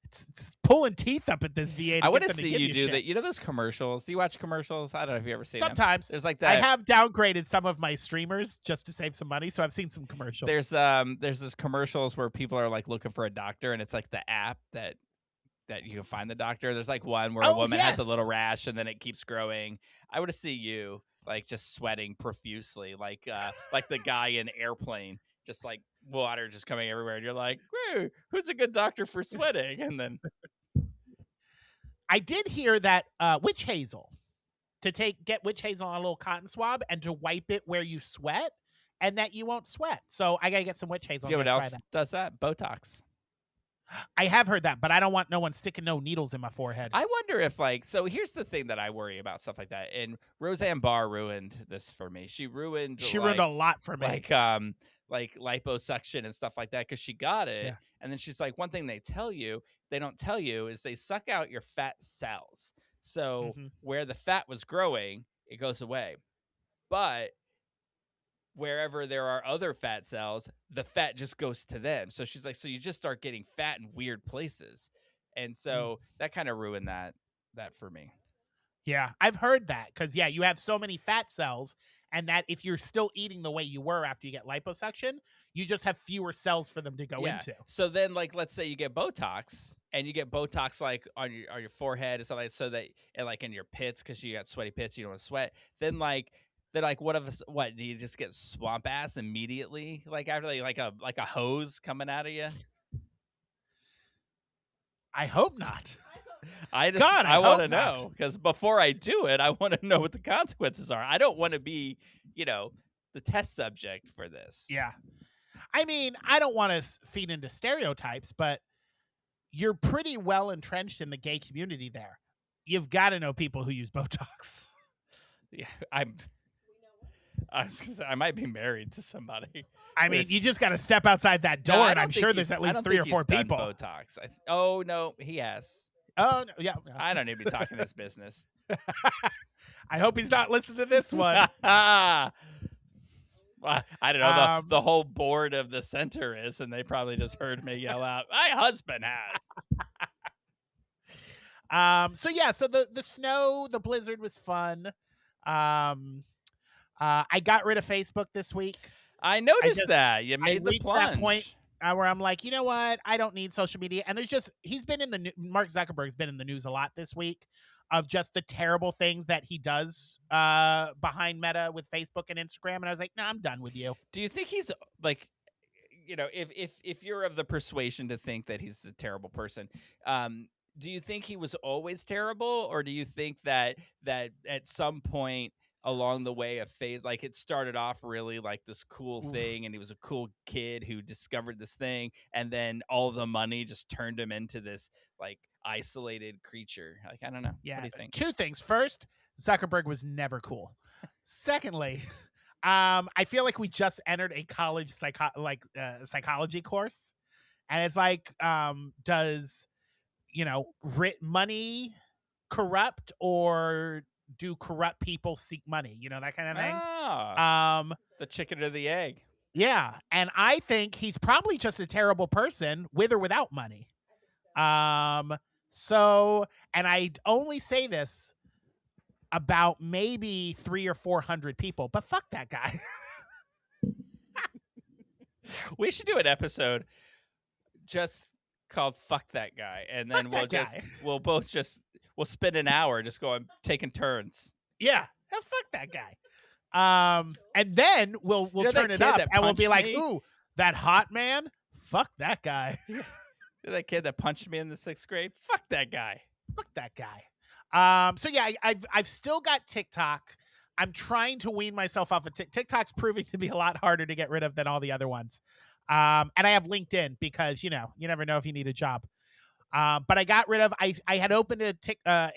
It's pulling teeth up at this VA. I want to see you do that. You know those commercials? Do you watch commercials? I don't know if you ever seen them. Sometimes. There's like that. I have downgraded some of my streamers just to save some money, so I've seen some commercials. There's this commercials where people are like looking for a doctor, and it's like the app that you can find the doctor. There's like one where a woman has a little rash and then it keeps growing. I want to see you like just sweating profusely, like the guy in Airplane, just like water just coming everywhere. And you're like, hey, who's a good doctor for sweating? And then I did hear that witch hazel, get witch hazel on a little cotton swab and to wipe it where you sweat, and that you won't sweat. So I gotta get some witch hazel. You know what else does that? Botox. I have heard that, but I don't want no one sticking no needles in my forehead. I wonder if so here's the thing that I worry about stuff like that. And Roseanne Barr ruined this for me. She ruined a lot for me. Like liposuction and stuff like that because she got it. Yeah. And then she's like, one thing they don't tell you is they suck out your fat cells. So where the fat was growing, it goes away. But wherever there are other fat cells, the fat just goes to them. So she's like, so you just start getting fat in weird places. And so that kind of ruined that for me. Yeah, I've heard that because, you have so many fat cells, and that if you're still eating the way you were after you get liposuction, you just have fewer cells for them to go into. So then, like, let's say you get Botox, and you get Botox like on your forehead and stuff like that, so that, and like in your pits because you got sweaty pits, you don't want to sweat. Then what do you just get swamp ass immediately? Like after like a hose coming out of you? I hope not. I want to know because before I do it, I want to know what the consequences are. I don't want to be, the test subject for this. Yeah. I mean, I don't want to feed into stereotypes, but you're pretty well entrenched in the gay community there. You've got to know people who use Botox. Yeah, I might be married to somebody. I mean, you just got to step outside that door, and I'm sure there's at least 3 or 4 people. Botox. Oh no, he has. Oh no, yeah. I don't need to be talking this business. I hope he's not listening to this one. Well, I don't know. The whole board of the center is, and they probably just heard me yell out, "My husband has." So the snow, the blizzard was fun. I got rid of Facebook this week. I noticed that you made the plunge. That point where I'm like, you know what? I don't need social media. And Mark Zuckerberg's been in the news a lot this week of just the terrible things that he does behind Meta with Facebook and Instagram. And I was like, no, I'm done with you. Do you think he's like, if you're of the persuasion to think that he's a terrible person, do you think he was always terrible, or do you think that at some point along the way a phase. Like it started off really like this cool Oof. thing, and he was a cool kid who discovered this thing, and then all the money just turned him into this like isolated creature. Like I don't know. Yeah. What do you think? Two things. First, Zuckerberg was never cool. Secondly, I feel like we just entered a college psychology course, and it's like, does money corrupt, or do corrupt people seek money? That kind of thing. The chicken or the egg. Yeah, and I think he's probably just a terrible person, with or without money. So, and I only say this about maybe 300 or 400 people, but fuck that guy. We should do an episode just called "Fuck That Guy," and then we'll spend an hour just going taking turns. Yeah, fuck that guy. And then we'll turn it up, and we'll be like, ooh, that hot man. Fuck that guy. That kid that punched me in the 6th grade. Fuck that guy. Fuck that guy. So yeah, I've still got TikTok. I'm trying to wean myself off of TikTok's proving to be a lot harder to get rid of than all the other ones. And I have LinkedIn because you never know if you need a job. But I got rid of. I had opened a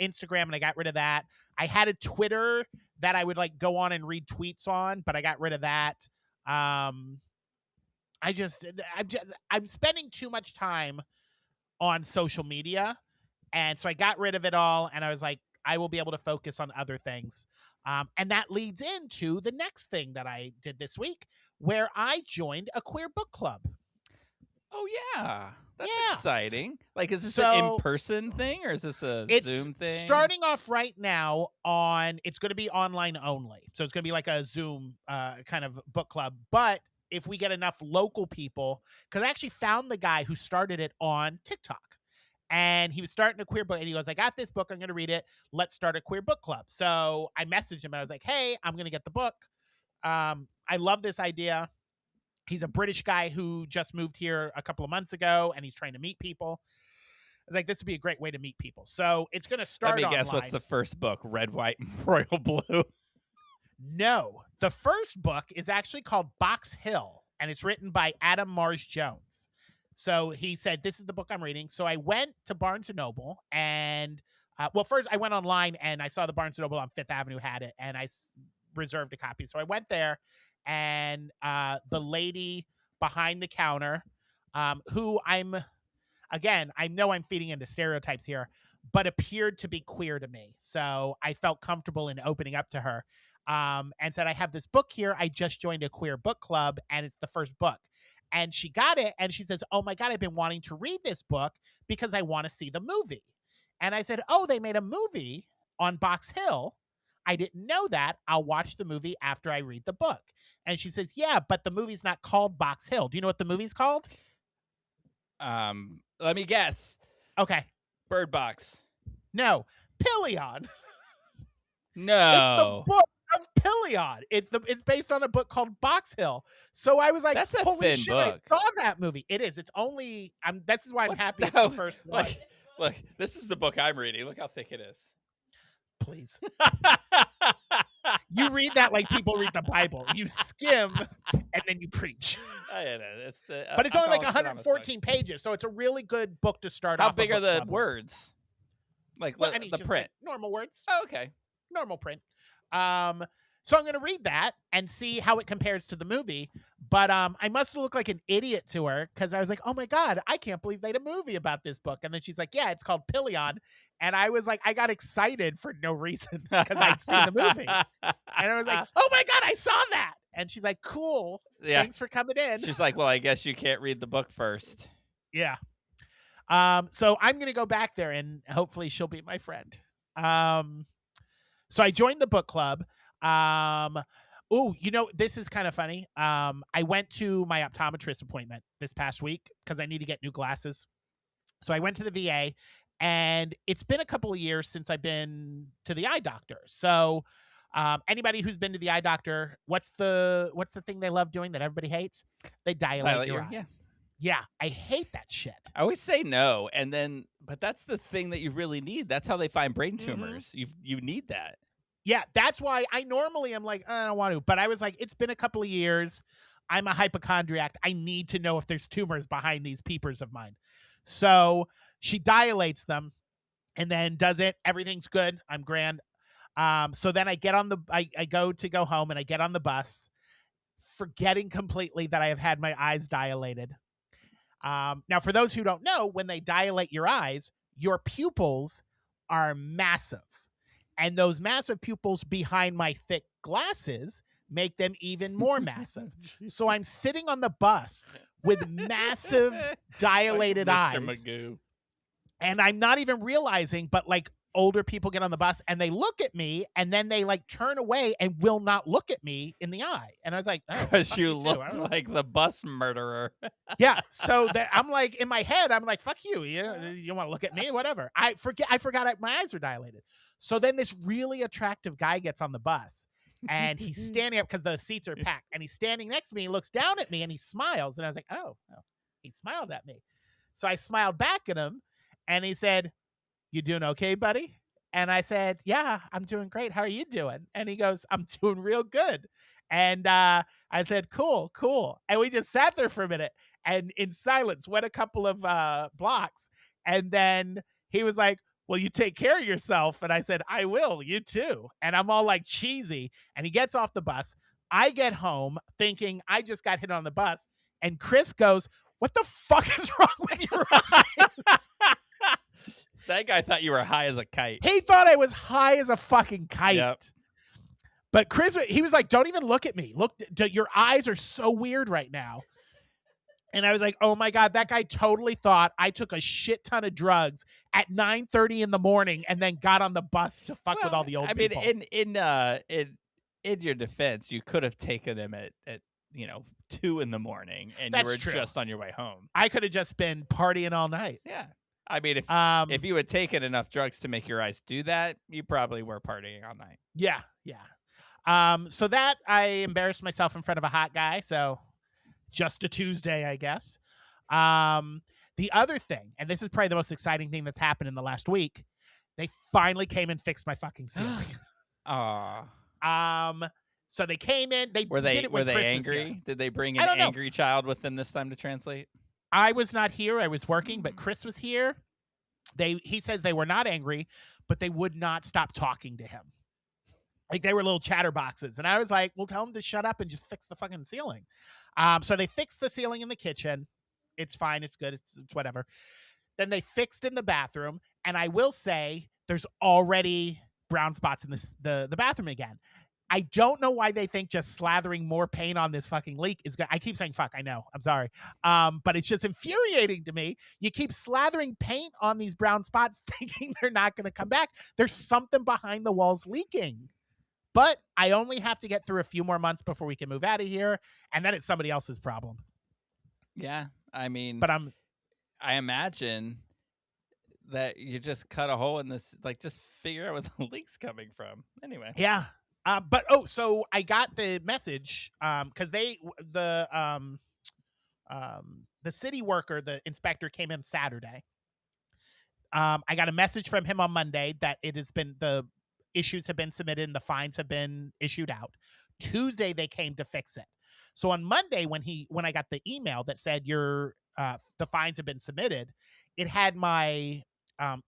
Instagram, and I got rid of that. I had a Twitter that I would like go on and read tweets on, but I got rid of that. I'm spending too much time on social media, and so I got rid of it all, and I was like, I will be able to focus on other things. And that leads into the next thing that I did this week, where I joined a queer book club. Oh yeah, that's Yeah. exciting. Like, is this an in-person thing, or is this a Zoom thing? It's starting off right now it's going to be online only. So it's going to be like a Zoom kind of book club. But if we get enough local people, because I actually found the guy who started it on TikTok. And he was starting a queer book, and he goes, I got this book, I'm going to read it. Let's start a queer book club. So I messaged him, and I was like, hey, I'm going to get the book. I love this idea. He's a British guy who just moved here a couple of months ago, and he's trying to meet people. I was like, this would be a great way to meet people. So it's going to start online. Let me guess, what's the first book? Red, White, and Royal Blue? No. The first book is actually called Box Hill, and it's written by Adam Mars Jones. So he said, this is the book I'm reading. So I went to Barnes & Noble, and first I went online, and I saw the Barnes & Noble on 5th Avenue had it, and I reserved a copy. So I went there, and the lady behind the counter, who I know I'm feeding into stereotypes here, but appeared to be queer to me. So I felt comfortable in opening up to her, and said, I have this book here. I just joined a queer book club, and it's the first book. And she got it, and she says, oh my God, I've been wanting to read this book because I want to see the movie. And I said, oh, they made a movie on Box Hill. I didn't know that. I'll watch the movie after I read the book. And she says, yeah, but the movie's not called Box Hill. Do you know what the movie's called? Let me guess. Okay. Bird Box. No. Pillion. No. It's the book of Pillion. It's based on a book called Box Hill. So I was like, that's a holy thin shit, book. I saw that movie. It is. It's only, this is why I'm happy it's no, the first one. Look, this is the book I'm reading. Look how thick it is. Please. You read that like people read the Bible. You skim and then you preach. But it's only like 114 pages, so it's a really good book to start off. How big are the words? Like the print? Like normal words. Oh, okay. Normal print. So I'm going to read that and see how it compares to the movie. But I must look like an idiot to her because I was like, oh my God, I can't believe they made a movie about this book. And then she's like, yeah, it's called Pillion. And I was like, I got excited for no reason because I'd seen the movie. And I was like, oh my God, I saw that. And she's like, cool. Yeah. Thanks for coming in. She's like, well, I guess you can't read the book first. Yeah. So I'm going to go back there and hopefully she'll be my friend. So I joined the book club. This is kind of funny. I went to my optometrist appointment this past week because I need to get new glasses. So I went to the VA, and it's been a couple of years since I've been to the eye doctor. So anybody who's been to the eye doctor, what's the thing they love doing that everybody hates? They dilate your eyes. Yes. Yeah, I hate that shit. I always say no, but that's the thing that you really need. That's how they find brain tumors. You need that. Yeah, that's why I normally am like, I don't want to. But I was like, it's been a couple of years. I'm a hypochondriac. I need to know if there's tumors behind these peepers of mine. So she dilates them and then does it. Everything's good. I'm grand. So then I get on I go home and I get on the bus, forgetting completely that I have had my eyes dilated. Now, for those who don't know, when they dilate your eyes, your pupils are massive. And those massive pupils behind my thick glasses make them even more massive. So I'm sitting on the bus with massive dilated like Mr. eyes. Magoo. And I'm not even realizing, but like older people get on the bus and they look at me and then they like turn away and will not look at me in the eye. And I was like, oh, Because fuck you too. look I don't know. like the bus murderer. Yeah. So that I'm like, in my head, I'm like, fuck you. You want to look at me? Whatever. I forgot my eyes were dilated. So then this really attractive guy gets on the bus and he's standing up because the seats are packed and he's standing next to me. He looks down at me and he smiles. And I was like, oh, he smiled at me. So I smiled back at him and he said, you doing okay, buddy? And I said, yeah, I'm doing great. How are you doing? And he goes, I'm doing real good. And I said, cool. And we just sat there for a minute and in silence went a couple of blocks. And then he was like, well, you take care of yourself. And I said, I will. You too. And I'm all like cheesy. And he gets off the bus. I get home thinking I just got hit on the bus. And Chris goes, what the fuck is wrong with your eyes? That guy thought you were high as a kite. He thought I was high as a fucking kite. Yep. But Chris, he was like, don't even look at me. Look, your eyes are so weird right now. And I was like, oh my God, that guy totally thought I took a shit ton of drugs at 9:30 in the morning and then got on the bus to fuck with all the old people. I mean, in your defense, you could have taken them at 2 in the morning and That's you were true. just on your way home. I could have just been partying all night. Yeah. I mean, if you had taken enough drugs to make your eyes do that, you probably were partying all night. Yeah. So that I embarrassed myself in front of a hot guy. So just a Tuesday, I guess. The other thing, and this is probably the most exciting thing that's happened in the last week, they finally came and fixed my fucking ceiling. Aw. So they came in. Were they did it when Chris was angry? here. Did they bring I an don't know. angry child with them this time to translate? I was not here. I was working, but Chris was here. He says they were not angry, but they would not stop talking to him. Like they were little chatterboxes. And I was like, well, tell them to shut up and just fix the fucking ceiling. So they fixed the ceiling in the kitchen. It's fine. It's good. It's whatever. Then they fixed in the bathroom. And I will say there's already brown spots in the bathroom again. I don't know why they think just slathering more paint on this fucking leak is good. I keep saying fuck. I know. I'm sorry. But it's just infuriating to me. You keep slathering paint on these brown spots thinking they're not going to come back. There's something behind the walls leaking. But I only have to get through a few more months before we can move out of here. And then it's somebody else's problem. Yeah. I mean, But I imagine that you just cut a hole in this, like just figure out where the leak's coming from. Anyway. yeah. So I got the message because the city worker, the inspector came in Saturday. I got a message from him on Monday that the issues have been submitted and the fines have been issued out. Tuesday they came to fix it. So on Monday when I got the email that said the fines have been submitted, it had my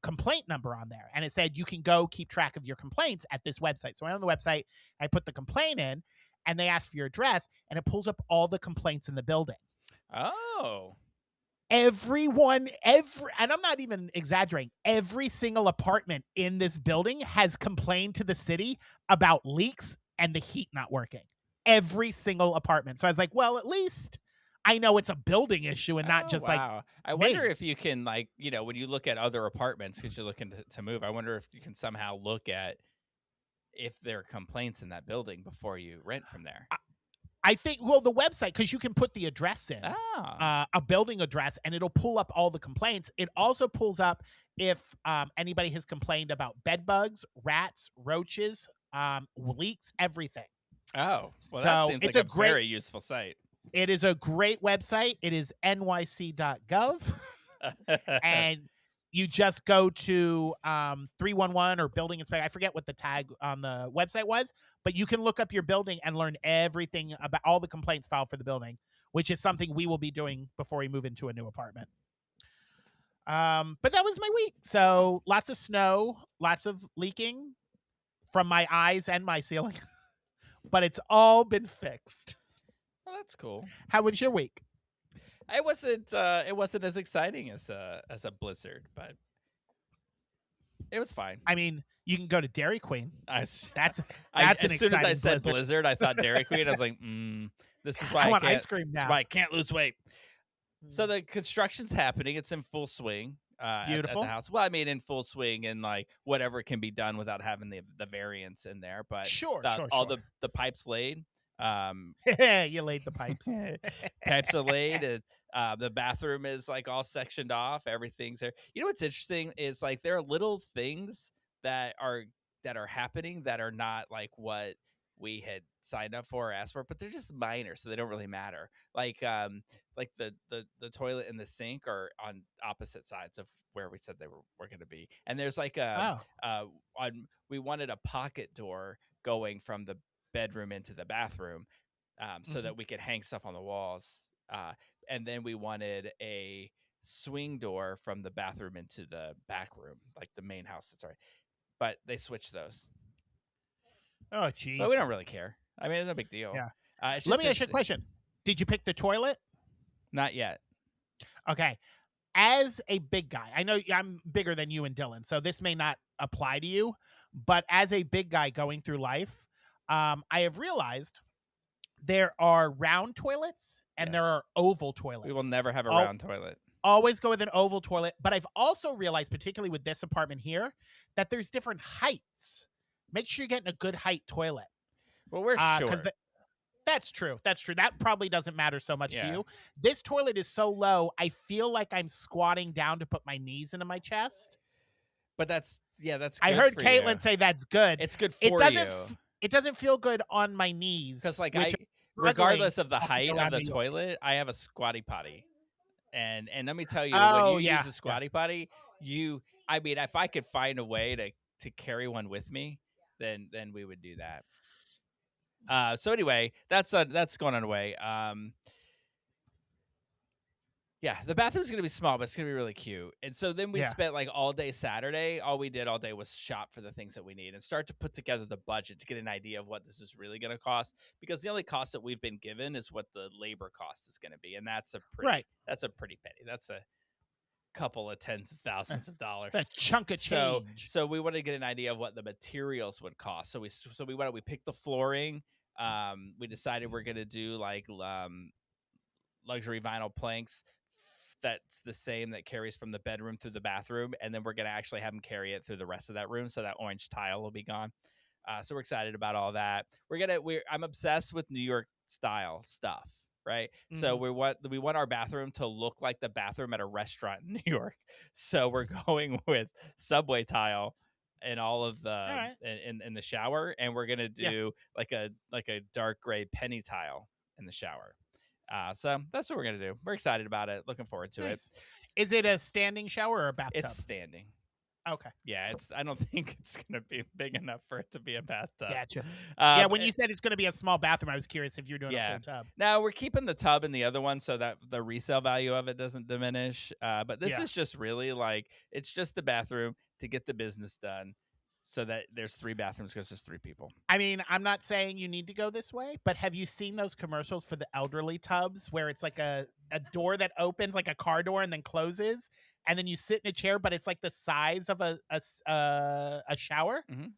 complaint number on there, and it said you can go keep track of your complaints at this website. So I went on the website, I put the complaint in, and they asked for your address, and it pulls up all the complaints in the building. Oh. And I'm not even exaggerating, every single apartment in this building has complained to the city about leaks and the heat not working. Every single apartment. So I was like, well, at least I know it's a building issue and not just wow. I wonder if you can, like, when you look at other apartments because you're looking to move, I wonder if you can somehow look at if there are complaints in that building before you rent from there. I think, the website, because you can put the address in, a building address, and it'll pull up all the complaints. It also pulls up if anybody has complained about bed bugs, rats, roaches, leaks, everything. Oh, well, So that seems it's like a great- very useful site. It is a great website. It is nyc.gov. And you just go to 311 or building inspector. I forget what the tag on the website was, but you can look up your building and learn everything about all the complaints filed for the building, which is something we will be doing before we move into a new apartment. But that was my week. So lots of snow, lots of leaking from my eyes and my ceiling, but it's all been fixed. Well, that's cool. How was your week? It wasn't as exciting as a blizzard, but it was fine. I mean, you can go to Dairy Queen. That's an as soon as I exciting said blizzard, I thought Dairy Queen. I was like, this is why I want can't, ice cream this is now. why I can't lose weight. So the construction's happening. It's in full swing. At Beautiful. the house. Well, I mean, in full swing and like whatever can be done without having the variance in there. But Sure. all the pipes laid. You laid the pipes. Pipes are laid. The bathroom is like all sectioned off. Everything's there. You know what's interesting is like there are little things that are happening that are not like what we had signed up for or asked for, but they're just minor, so they don't really matter. Like the toilet and the sink are on opposite sides of where we said they were going to be, and there's like we wanted a pocket door going from the bedroom into the bathroom, so that we could hang stuff on the walls, and then we wanted a swing door from the bathroom into the back room, like the main house. Sorry, but they switched those. Oh, geez. But we don't really care. I mean, it's no big deal. Yeah. It's Let just me ask you a question. Did you pick the toilet? Not yet. Okay. As a big guy, I know I'm bigger than you and Dylan, so this may not apply to you, but as a big guy going through life, I have realized there are round toilets and there Yes. are oval toilets. We will never have a round toilet. Always go with an oval toilet, but I've also realized, particularly with this apartment here, that there's different heights. Make sure you're getting a good height toilet. Well, we're sure. That's true. That's true. That probably doesn't matter so much to Yeah. you. This toilet is so low, I feel like I'm squatting down to put my knees into my chest. But that's good I heard for Caitlin you. say that's good. It's good It for doesn't you. It doesn't feel good on my knees. Because like which regardless of the walking height of around the New York. toilet, I have a squatty potty. And let me tell you, Oh, when you yeah, use a squatty potty, I mean, if I could find a way to carry one with me, then we would do that. So anyway, that's going on away. Yeah, the bathroom's gonna be small, but it's gonna be really cute. And so then we spent like all day Saturday. All we did all day was shop for the things that we need and start to put together the budget to get an idea of what this is really gonna cost. Because the only cost that we've been given is what the labor cost is gonna be, and that's a pretty penny. That's a couple of tens of thousands of dollars. It's a chunk of change. So we wanted to get an idea of what the materials would cost. So we picked the flooring. We decided we're gonna do like luxury vinyl planks that's the same that carries from the bedroom through the bathroom, and then we're gonna actually have them carry it through the rest of that room, so that orange tile will be gone. So we're excited about all that. I'm obsessed with New York style stuff, right? Mm-hmm. So we want our bathroom to look like the bathroom at a restaurant in New York. So we're going with subway tile and all of the in the shower, and we're gonna do like a dark gray penny tile in the shower. So that's what we're gonna do. We're excited about it. Looking forward to it. Is it a standing shower or a bathtub? It's standing. Okay. Yeah, I don't think it's gonna be big enough for it to be a bathtub. Gotcha. When you said it's gonna be a small bathroom, I was curious if you're doing a full tub. Now we're keeping the tub in the other one so that the resale value of it doesn't diminish. But this is just really like it's just the bathroom to get the business done. So that there's 3 bathrooms because there's 3 people. I mean, I'm not saying you need to go this way, but have you seen those commercials for the elderly tubs where it's like a door that opens like a car door and then closes, and then you sit in a chair, but it's like the size of a shower? Mm-hmm.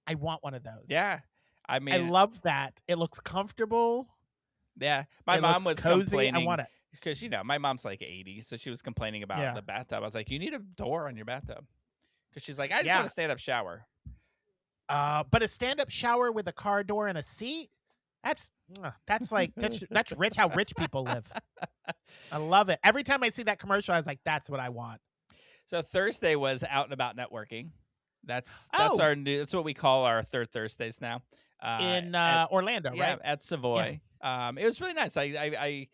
I want one of those. Yeah, I mean, I love that. It looks comfortable. Yeah, my mom was cozy. complaining. I want it because my mom's like 80, so she was complaining about the bathtub. I was like, you need a door on your bathtub. Because she's like, I just want a stand-up shower. But a stand-up shower with a car door and a seat, that's like that's rich. How rich people live. I love it. Every time I see that commercial, I was like, that's what I want. So Thursday was out and about networking. That's our new. That's what we call our third Thursdays now. In Orlando, right? At Savoy. Yeah. It was really nice. I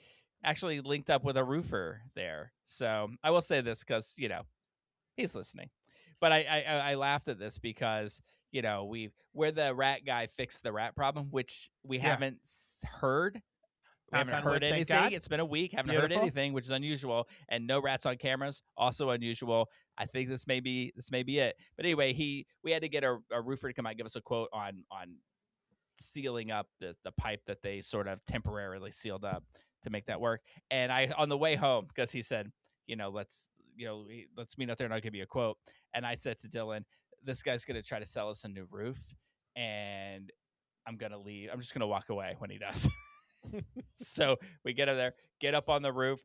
actually linked up with a roofer there. So I will say this because He's listening. But I laughed at this because, we're the rat guy fixed the rat problem, which we Yeah. haven't heard. We Knock haven't on heard wood, thank anything. God. It's been a week. Haven't heard Beautiful. anything, which is unusual. And no rats on cameras, also unusual. I think this may be it. But anyway, we had to get a roofer to come out and give us a quote on sealing up the pipe that they sort of temporarily sealed up to make that work. And I, on the way home, because he said, let's meet out there and I'll give you a quote. And I said to Dylan, this guy's going to try to sell us a new roof, and I'm going to leave. I'm just going to walk away when he does. So we get up there, get up on the roof.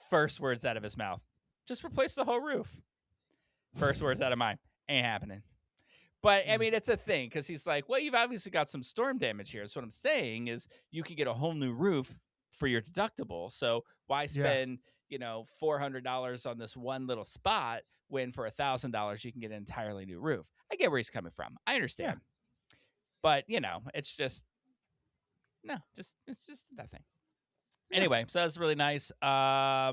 First words out of his mouth, just replace the whole roof. First words out of mine, ain't happening. But I mean, it's a thing, because he's like, well, you've obviously got some storm damage here. So what I'm saying is you can get a whole new roof for your deductible. So why spend, $400 on this one little spot when for $1,000 you can get an entirely new roof? I get where he's coming from. I understand. But, it's just, it's just that thing. Anyway, so that's really nice. I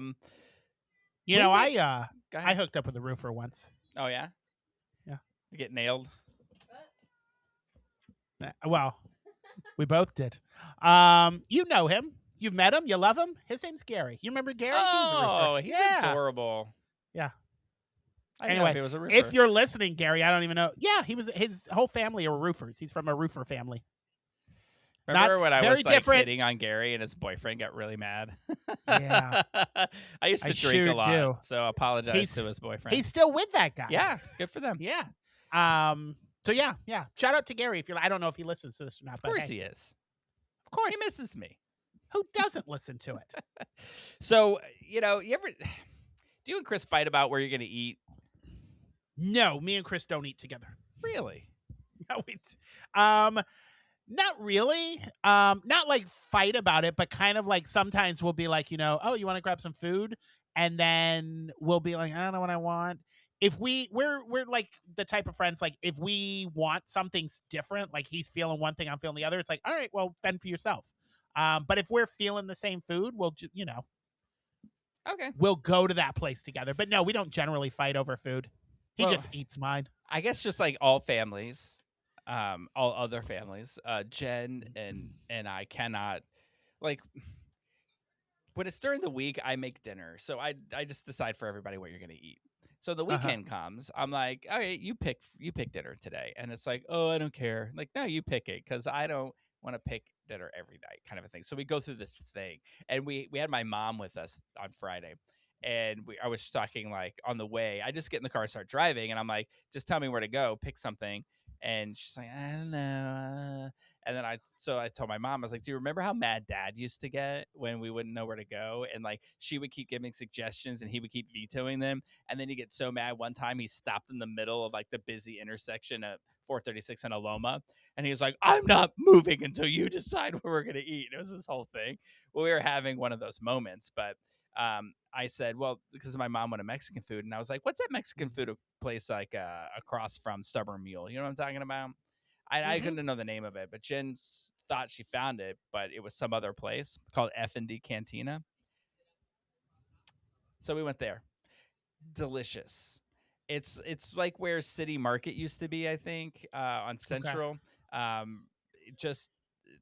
hooked up with a roofer once. Oh, yeah? Yeah. You get nailed? Well, we both did. You know him. You've met him. You love him. His name's Gary. You remember Gary? He was a roofer. Oh, he's adorable. Yeah. I didn't know if he was a roofer. If you're listening, Gary, I don't even know. Yeah, his whole family are roofers. He's from a roofer family. Remember when I was different. hitting on Gary and his boyfriend got really mad? Yeah. I used to drink a lot, so I apologize to his boyfriend. He's still with that guy. Yeah, good for them. Yeah. So yeah. Shout out to Gary. I don't know if he listens to this or not. Of course he is. Of course. He misses me. Who doesn't listen to it? So, you ever do you and Chris fight about where you're going to eat? No, me and Chris don't eat together. Really? No, not really. Not like fight about it, but kind of like sometimes we'll be like, oh, you want to grab some food? And then we'll be like, I don't know what I want. If we're like the type of friends, like if we want something different, like he's feeling one thing, I'm feeling the other, it's like, all right, well, fend for yourself. But if we're feeling the same food, we'll okay, we'll go to that place together. But no, we don't generally fight over food. He just eats mine. I guess just like all families, all other families, Jen and I cannot, like, when it's during the week, I make dinner. So I just decide for everybody what you're going to eat. So the weekend comes, I'm like, all right, you pick dinner today. And it's like, oh, I don't care. Like, no, you pick it, because I don't want to pick dinner every night, kind of a thing. So we go through this thing, and we had my mom with us on Friday. And I was talking, like, on the way, I just get in the car and start driving, and I'm like, just tell me where to go, pick something. And she's like, I don't know. And then I told my mom, I was like, do you remember how mad Dad used to get when we wouldn't know where to go? And like, she would keep giving suggestions and he would keep vetoing them. And then he gets so mad one time he stopped in the middle of like the busy intersection at 436 and Aloma. And he was like, I'm not moving until you decide where we're going to eat. And it was this whole thing. Well, we were having one of those moments, but I said, well, because my mom wanted Mexican food. And I was like, what's that Mexican food place like across from Stubborn Mule? You know what I'm talking about? I couldn't know the name of it, but Jen thought she found it, but it was some other place called F&D Cantina. So we went there. Delicious. It's like where City Market used to be, I think, on Central. Okay. Just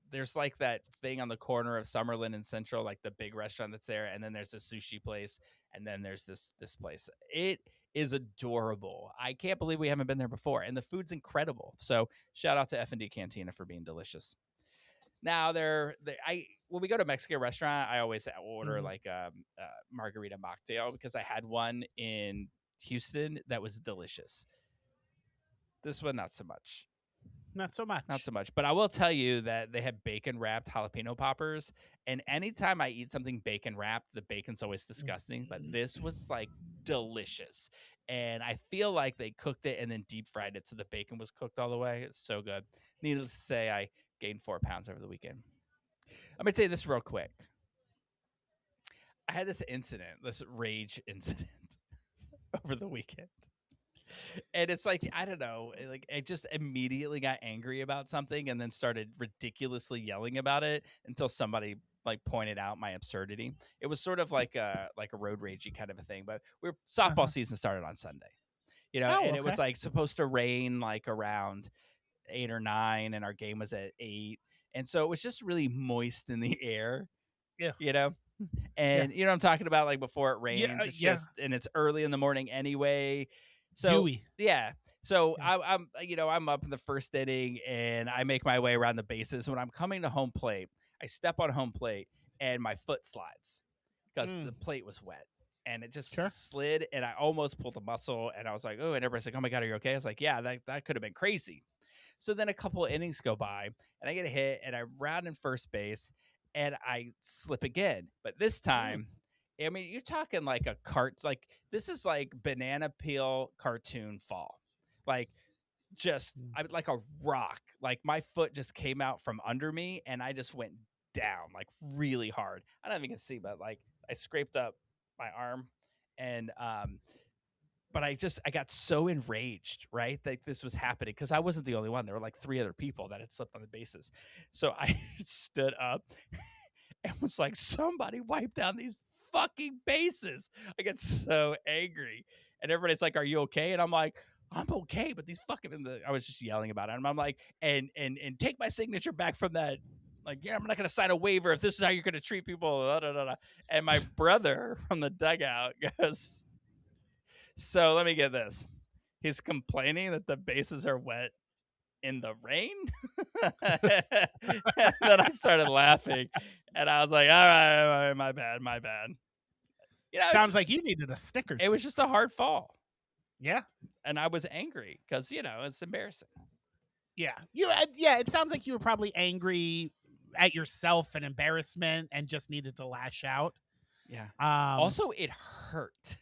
there's like that thing on the corner of Summerlin and Central, like the big restaurant that's there, and then there's a sushi place, and then there's this place. It is adorable. I can't believe we haven't been there before, and the food's incredible. So shout out to F&D Cantina for being delicious. Now when we go to a Mexican restaurant, I always order like a margarita mocktail, because I had one in Houston that was delicious. This one, not so much. Not so much. But I will tell you that they have bacon wrapped jalapeno poppers. And anytime I eat something bacon wrapped, the bacon's always disgusting. But this was like delicious. And I feel like they cooked it and then deep fried it, so the bacon was cooked all the way. It's so good. Needless to say, I gained 4 pounds over the weekend. I'm going to tell you this real quick. I had this rage incident over the weekend. And it's like, I don't know, like I just immediately got angry about something and then started ridiculously yelling about it until somebody like pointed out my absurdity. It was sort of like a road ragey kind of a thing. But softball season started on Sunday, and it was like supposed to rain like around 8 or 9, and our game was at 8, and so it was just really moist in the air. Yeah. And you know what I'm talking about, like before it rains, it's just, and it's early in the morning anyway. So dewy. Yeah. So I'm up in the first inning, and I make my way around the bases. When I'm coming to home plate, I step on home plate, and my foot slides because the plate was wet, and it just slid, and I almost pulled a muscle, and I was like, oh, and everybody's like, oh my God, are you okay? I was like, yeah, that could have been crazy. So then a couple of innings go by, and I get a hit, and I round in first base, and I slip again. But this time, I mean, you're talking like this is like banana peel cartoon fall. Like, just like a rock. Like, my foot just came out from under me, and I just went down like really hard. I don't know if you can see, but like I scraped up my arm, and but I got so enraged, right, that this was happening, because I wasn't the only one. There were like 3 other people that had slipped on the bases. So I stood up and was like, somebody wipe down these fucking bases. I get so angry. And everybody's like, are you okay? And I'm like, I'm okay, but these fucking, I was just yelling about it. And I'm like, and take my signature back from that. Like, yeah, I'm not going to sign a waiver if this is how you're going to treat people. Da, da, da, da. And my brother from the dugout goes, so let me get this. He's complaining that the bases are wet in the rain. And then I started laughing, and I was like, all right, my bad. Sounds like you needed a Snickers. It was just a hard fall. Yeah. And I was angry because, it's embarrassing. Yeah. It sounds like you were probably angry at yourself and embarrassment and just needed to lash out. Yeah. Also, it hurt.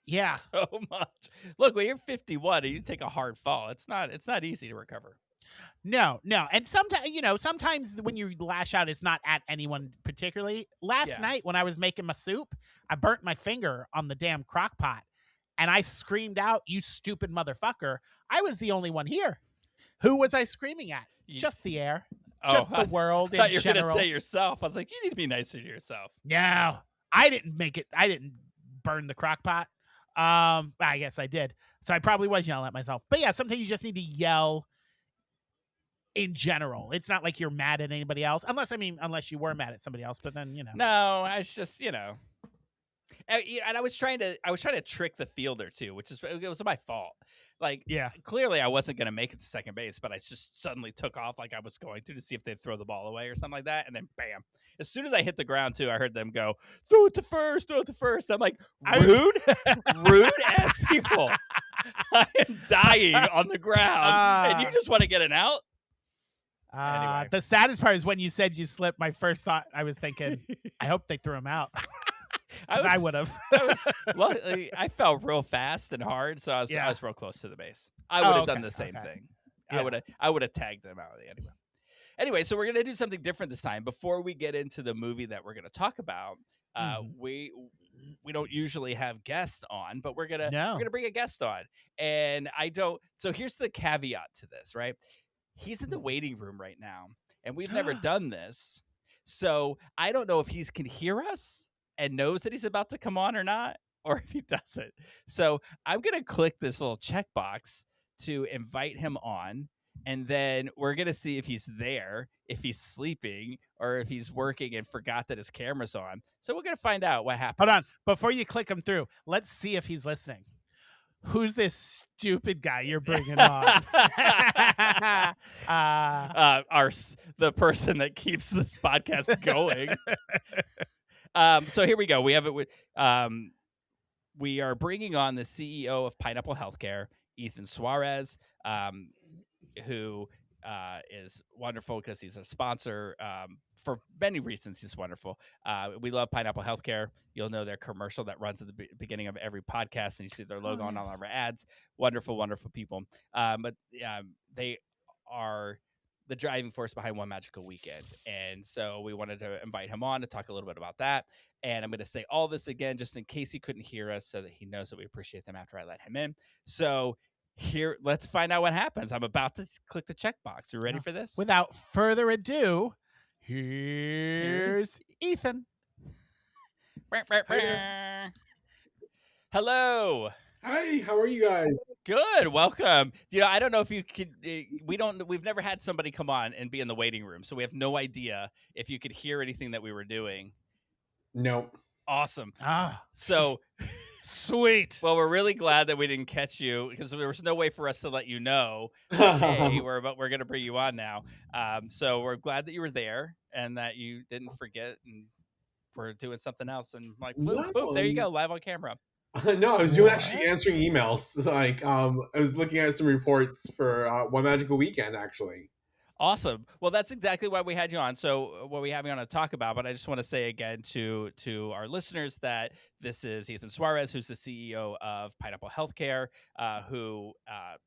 Yeah. So much. Look, when you're 51 and you take a hard fall, it's not easy to recover. No. And sometimes when you lash out, it's not at anyone particularly. Last night when I was making my soup, I burnt my finger on the damn crock pot, and I screamed out, "You stupid motherfucker." I was the only one here. Who was I screaming at? Just the air. Just the world in general. I thought you were going to say yourself. I was like, you need to be nicer to yourself. No, I didn't make it. I didn't burn the crock pot. I guess I did. So I probably was yelling at myself. But yeah, sometimes you just need to yell in general. It's not like you're mad at anybody else, unless you were mad at somebody else. But then No, I was just and I was trying to trick the fielder too, it was my fault. Like, clearly I wasn't going to make it to second base, but I just suddenly took off like I was going to see if they'd throw the ball away or something like that. And then bam, as soon as I hit the ground too, I heard them go, throw it to first. I'm like, rude ass people. I am dying on the ground and you just want to get an out. Anyway. The saddest part is when you said you slipped. My first thought, I was thinking, I hope they threw him out. I would have. I fell real fast and hard, so I was real close to the base. I would have done the same thing. Yeah. I would have tagged them out anyway. So we're gonna do something different this time. Before we get into the movie that we're gonna talk about, we don't usually have guests on, but we're gonna bring a guest on, and So here's the caveat to this, right? He's in the waiting room right now, and we've never done this, so I don't know if he can hear us and knows that he's about to come on or not, or if he doesn't. So I'm going to click this little checkbox to invite him on, and then we're going to see if he's there, if he's sleeping, or if he's working and forgot that his camera's on. So we're going to find out what happens. Hold on. Before you click him through, let's see if he's listening. Who's this stupid guy you're bringing on? The person that keeps this podcast going. So here we go. We have it with we are bringing on the CEO of Pineapple Healthcare, Ethan Suarez, who is wonderful because he's a sponsor. For many reasons, he's wonderful. We love Pineapple Healthcare. You'll know their commercial that runs at the beginning of every podcast, and you see their logo on all of our ads. Wonderful, wonderful people. But they are the driving force behind One Magical Weekend. And so we wanted to invite him on to talk a little bit about that. And I'm going to say all this again, just in case he couldn't hear us, so that he knows that we appreciate them after I let him in. So here, let's find out what happens. I'm about to click the checkbox. You ready for this? Without further ado, Here's Ethan. Hello. Hi, how are you guys? Good. Welcome. I don't know if you could. We've never had somebody come on and be in the waiting room, so we have no idea if you could hear anything that we were doing. Nope. Awesome. Ah, So, sweet. well, we're really glad that we didn't catch you because there was no way for us to let you know. Hey, we're going to bring you on now. So we're glad that you were there and that you didn't forget and we're doing something else. And like, boom, boom, there you go, live on camera. No, I was doing actually answering emails. Like, I was looking at some reports for One Magical Weekend, actually. Awesome. Well, that's exactly why we had you on. So what we have you on to talk about, but I just want to say again to our listeners that this is Ethan Suarez, who's the CEO of Pineapple Healthcare, who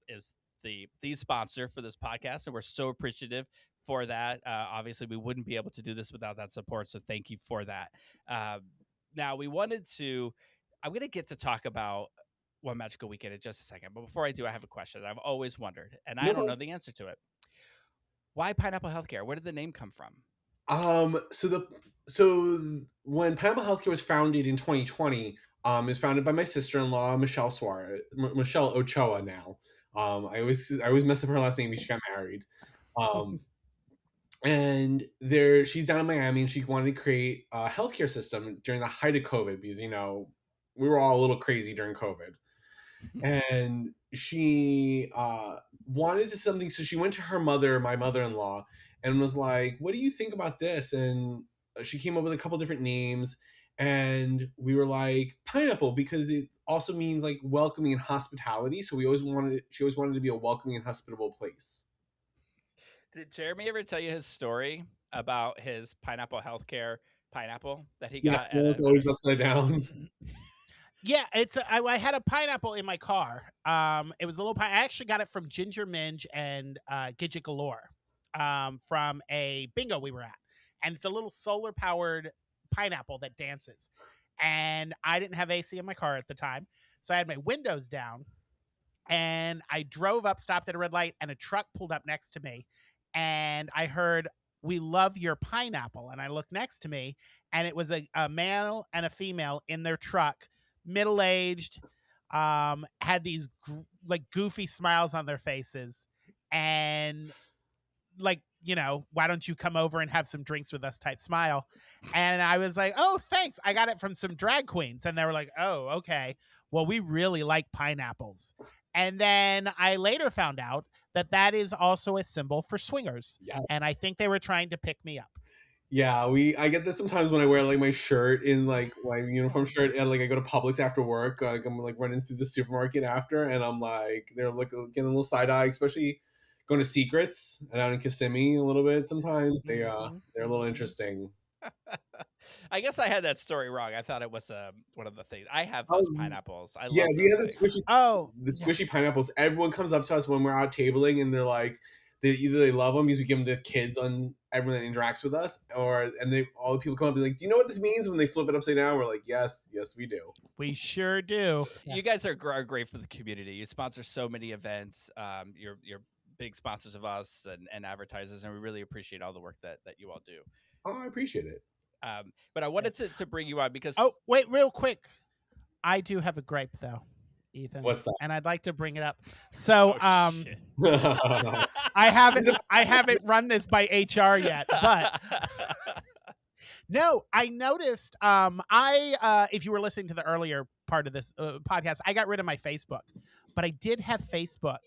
is the sponsor for this podcast. And we're so appreciative for that. Obviously, we wouldn't be able to do this without that support. So thank you for that. Now, I'm going to get to talk about One Magical Weekend in just a second. But before I do, I have a question that I've always wondered, and I don't know the answer to it. Why Pineapple Healthcare? Where did the name come from? So when Pineapple Healthcare was founded in 2020, it was founded by my sister-in-law, Michelle Suarez, Michelle Ochoa now. I always mess up her last name because she got married. And she's down in Miami and she wanted to create a healthcare system during the height of COVID because, we were all a little crazy during COVID. And she wanted to something, so she went to her mother, my mother-in-law, and was like, what do you think about this? And she came up with a couple different names, and we were like, pineapple, because it also means like welcoming and hospitality. So she always wanted to be a welcoming and hospitable place. Did Jeremy ever tell you his story about his Pineapple Healthcare pineapple that he got? Yes, it's always upside down. Yeah, I had a pineapple in my car. It was a little. I actually got it from Ginger Minge and Gidget Galore, from a bingo we were at, and it's a little solar powered pineapple that dances. And I didn't have AC in my car at the time, so I had my windows down, and I drove up, stopped at a red light, and a truck pulled up next to me, and I heard, "We love your pineapple." And I looked next to me, and it was a male and a female in their truck. Middle-aged, had these goofy smiles on their faces, and why don't you come over and have some drinks with us type smile. And I was like, oh, thanks, I got it from some drag queens. And they were like, oh, okay, well, we really like pineapples. And then I later found out that is also a symbol for swingers. Yes. And I think they were trying to pick me up. Yeah, I get this sometimes when I wear like my shirt in like my uniform shirt, and like I go to Publix after work. Like I'm like running through the supermarket after, and I'm like they're getting a little side eye, especially going to Secrets and out in Kissimmee a little bit. Sometimes they're a little interesting. I guess I had that story wrong. I thought it was one of the things. I have those pineapples. I love we have those the squishy pineapples. Everyone comes up to us when we're out tabling, and they're like, they love them because we give them to kids on everyone that interacts with us, all the people come up and be like, do you know what this means? When they flip it upside down, we're like, yes, we do. We sure do. You guys are great for the community. You sponsor so many events. You're big sponsors of us and advertisers, and we really appreciate all the work that you all do. Oh, I appreciate it. But I wanted to bring you on because... Oh, wait, real quick. I do have a gripe, though, Ethan. What's that? And I'd like to bring it up. So, shit. I haven't run this by HR yet, but no, I noticed. If you were listening to the earlier part of this podcast, I got rid of my Facebook, but I did have Facebook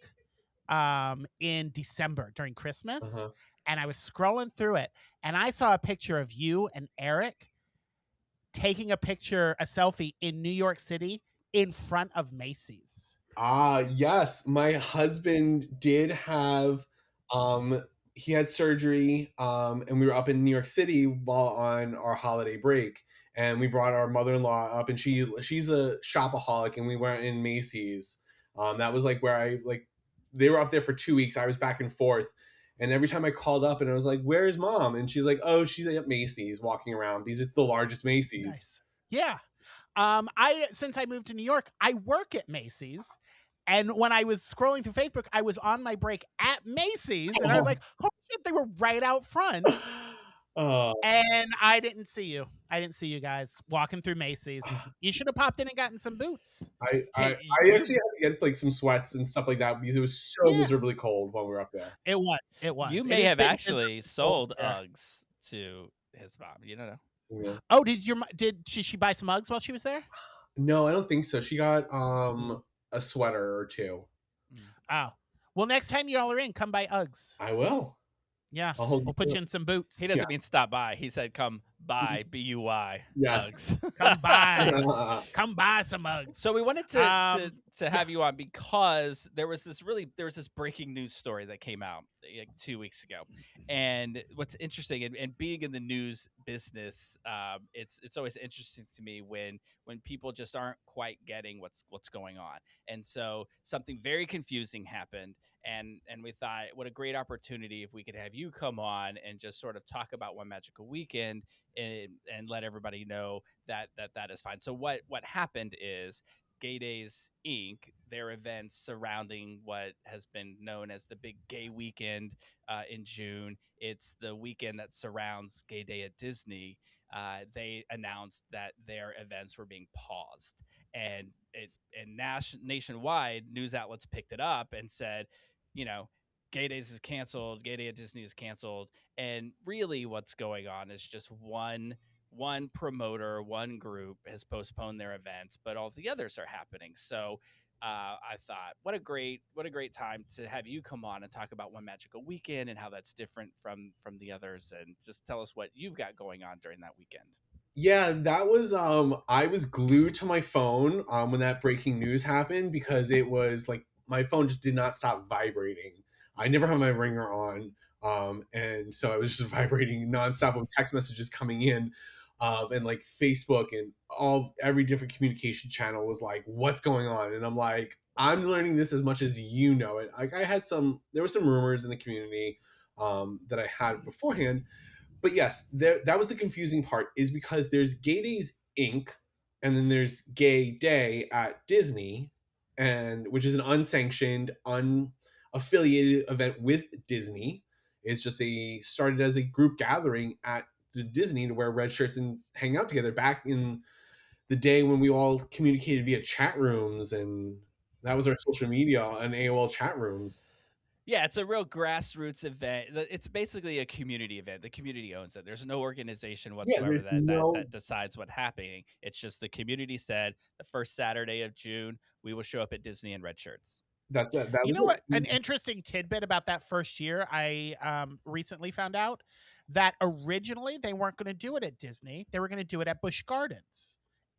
in December during Christmas, and I was scrolling through it, and I saw a picture of you and Eric taking a selfie in New York City in front of Macy's. Yes, my husband did have he had surgery, and we were up in New York City while on our holiday break, and we brought our mother-in-law up, and she's a shopaholic, and we went in Macy's. That was like where they were up there for 2 weeks. I was back and forth, and every time I called up and I was like, where's mom? And she's like, oh, she's at Macy's walking around because it's the largest Macy's. Nice. Yeah. Since I moved to New York, I work at Macy's. And when I was scrolling through Facebook, I was on my break at Macy's, and I was like, oh shit, they were right out front. And I didn't see you. I didn't see you guys walking through Macy's. You should have popped in and gotten some boots. I Hey, actually had to get like some sweats and stuff like that because it was so Yeah. miserably cold when we were up there. It was. It was. you It may has have been actually miserably sold cold there. Uggs to his mom. You don't know. Yeah. Oh, did she buy some Uggs while she was there? No, I don't think so. She got a sweater or two. Oh, well, next time y'all are in, come buy Uggs. I will. Yeah, I'll hold we'll put you in some boots. He doesn't mean stop by. He said come buy, B-U-Y, Yes. Uggs. Come buy, come buy some Uggs. So we wanted to have you on because there was this breaking news story that came out like 2 weeks ago, and what's interesting and being in the news business, it's always interesting to me when people just aren't quite getting what's going on, and so something very confusing happened. And we thought, what a great opportunity if we could have you come on and just sort of talk about One Magical Weekend and let everybody know that is fine. So what happened is Gay Days Inc., their events surrounding what has been known as the Big Gay Weekend in June. It's the weekend that surrounds Gay Day at Disney. They announced that their events were being paused, and nationwide news outlets picked it up and said, Gay Days is canceled, Gay Day at Disney is canceled, and really what's going on is just one promoter, one group has postponed their events, but all the others are happening. So I thought, what a great time to have you come on and talk about One Magical Weekend and how that's different from the others, and just tell us what you've got going on during that weekend. Yeah, that was I was glued to my phone when that breaking news happened because it was like my phone just did not stop vibrating. I never had my ringer on, and so I was just vibrating nonstop with text messages coming in, and like Facebook and every different communication channel was like, "What's going on?" And I'm like, "I'm learning this as much as you know it." Like there were some rumors in the community that I had beforehand. But yes, that was the confusing part, is because there's Gay Days Inc. and then there's Gay Day at Disney, and which is an unsanctioned, unaffiliated event with Disney. It's just started as a group gathering at the Disney to wear red shirts and hang out together back in the day when we all communicated via chat rooms, and that was our social media and AOL chat rooms. Yeah, it's a real grassroots event. It's basically a community event. The community owns it. There's no organization whatsoever that decides what's happening. It's just the community said the first Saturday of June, we will show up at Disney in red shirts. That you know what? An interesting tidbit about that first year, I recently found out that originally they weren't going to do it at Disney. They were going to do it at Busch Gardens.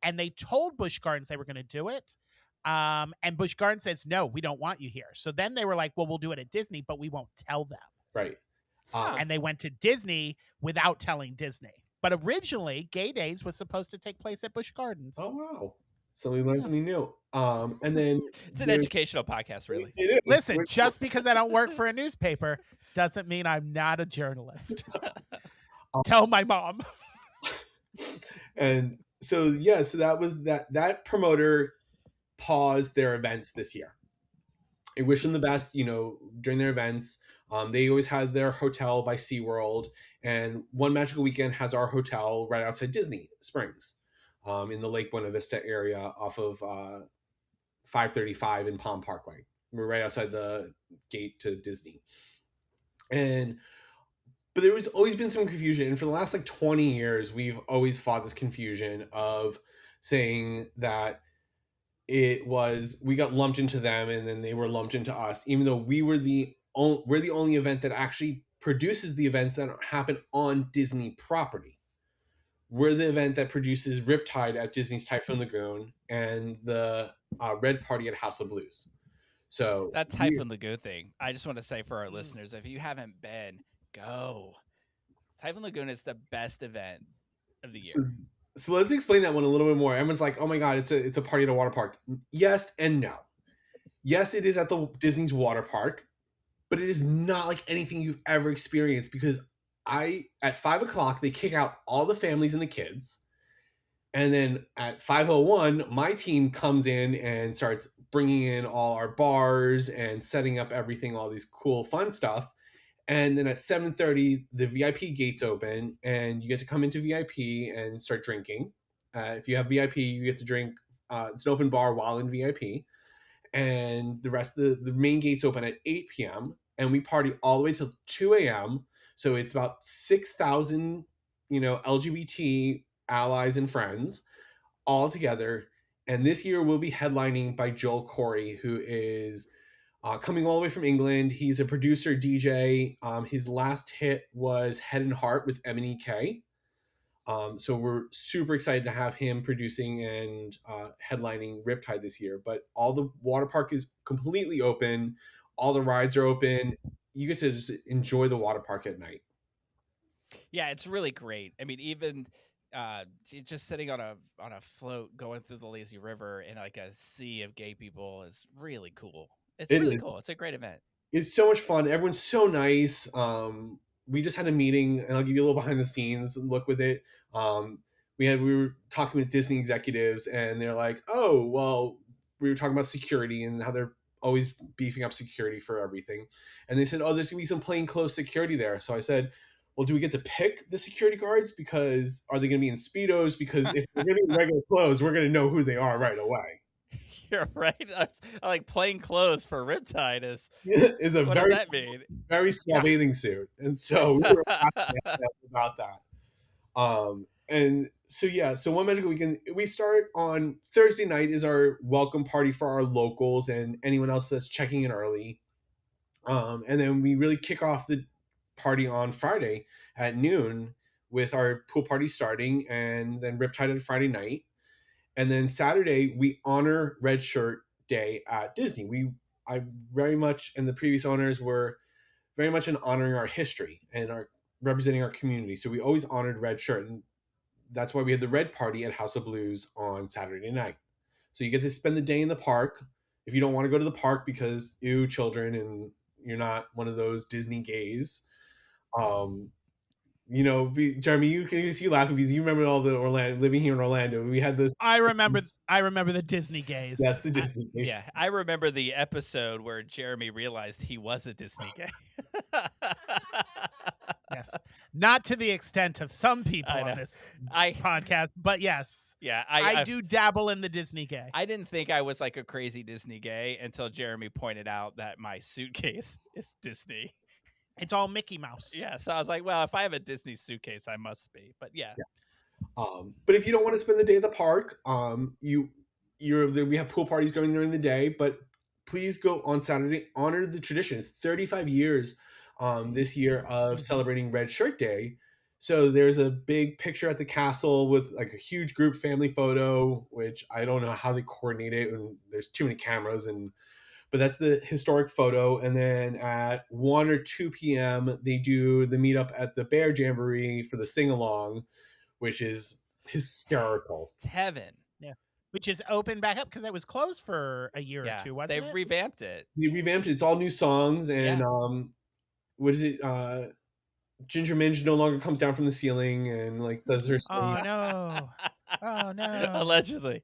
And they told Busch Gardens they were going to do it. And Busch Gardens says, no, we don't want you here. So then they were like, well, we'll do it at Disney, but we won't tell them. Right. And they went to Disney without telling Disney. But originally, Gay Days was supposed to take place at Busch Gardens. Oh, wow. Somebody learned something new. And then it's an educational podcast, really. It is. Listen, just because I don't work for a newspaper doesn't mean I'm not a journalist. Tell my mom. And so, yeah, so that was that promoter paused their events this year. I wish them the best, during their events. They always had their hotel by SeaWorld, and One Magical Weekend has our hotel right outside Disney Springs, in the Lake Buena Vista area off of 535 in Palm Parkway. We're right outside the gate to Disney. But there was always been some confusion, and for the last 20 years, we've always fought this confusion of saying that we got lumped into them and then they were lumped into us, even though we're the only event that actually produces the events that happen on Disney property. We're the event that produces Riptide at Disney's Typhoon Lagoon and the Red Party at House of Blues. So that Typhoon Lagoon thing, I just want to say for our listeners, if you haven't been, go. Typhoon Lagoon is the best event of the year. So let's explain that one a little bit more. Everyone's like, "Oh my god, it's a party at a water park." Yes and no. Yes, it is at the Disney's water park, but it is not like anything you've ever experienced, because at 5:00 they kick out all the families and the kids, and then at 5:01 my team comes in and starts bringing in all our bars and setting up everything, all these cool fun stuff, And then at 7:30, the VIP gates open, and you get to come into VIP and start drinking. If you have VIP, you get to drink. It's an open bar while in VIP, and the rest of the main gates open at 8 p.m. and we party all the way till 2 a.m. So it's about 6,000, LGBT allies and friends all together. And this year we'll be headlining by Joel Corey, who is coming all the way from England. He's a producer, DJ. His last hit was Head and Heart with M&EK. So we're super excited to have him producing and headlining Riptide this year. But all the water park is completely open. All the rides are open. You get to just enjoy the water park at night. Yeah, it's really great. I mean, even just sitting on a float going through the lazy river in like a sea of gay people is really cool. It's really cool. It's a great event. It's so much fun. Everyone's so nice. We just had a meeting, and I'll give you a little behind the scenes look with it. We were talking with Disney executives, and they're like, "Oh, well," we were talking about security and how they're always beefing up security for everything. And they said, "Oh, there's gonna be some plainclothes security there." So I said, "Well, do we get to pick the security guards? Because are they gonna be in Speedos? Because if they're gonna be in regular clothes, we're gonna know who they are right away." You're right. I like plain clothes for Riptide is a what very does that mean? very small bathing suit, and so we were happy about that. And so one magical weekend, we start on Thursday night is our welcome party for our locals and anyone else that's checking in early. And then we really kick off the party on Friday at noon with our pool party starting, and then Riptide on Friday night. And then Saturday, we honor Red Shirt Day at Disney. I very much, and the previous owners were very much in honoring our history and our representing our community. So we always honored Red Shirt, and that's why we had the Red Party at House of Blues on Saturday night. So you get to spend the day in the park. If you don't want to go to the park because children, and you're not one of those Disney gays, Jeremy, you laughing because you remember all the living here in Orlando. We had this. I remember the Disney gays. Yes, the Disney gays. Yeah, I remember the episode where Jeremy realized he was a Disney gay. Yes, not to the extent of some people on this podcast, but yes. Yeah, I do dabble in the Disney gay. I didn't think I was like a crazy Disney gay until Jeremy pointed out that my suitcase is Disney. It's all Mickey Mouse. Yeah, so I was like, well, if I have a Disney suitcase, I must be. But yeah. But if you don't want to spend the day at the park, we have pool parties going during the day. But please go on Saturday. Honor the tradition. It's 35 years this year of celebrating Red Shirt Day. So there's a big picture at the castle with like a huge group family photo, which I don't know how they coordinate it, and there's too many cameras but that's the historic photo. And then at 1 or 2 p.m., they do the meetup at the Bear Jamboree for the sing-along, which is hysterical. It's heaven. Yeah. Which is open back up because it was closed for a year or two, wasn't it? They've revamped it. They revamped it. It's all new songs. And what is it? Ginger Minge no longer comes down from the ceiling and like does her sing. Oh, no. Oh, no. Allegedly.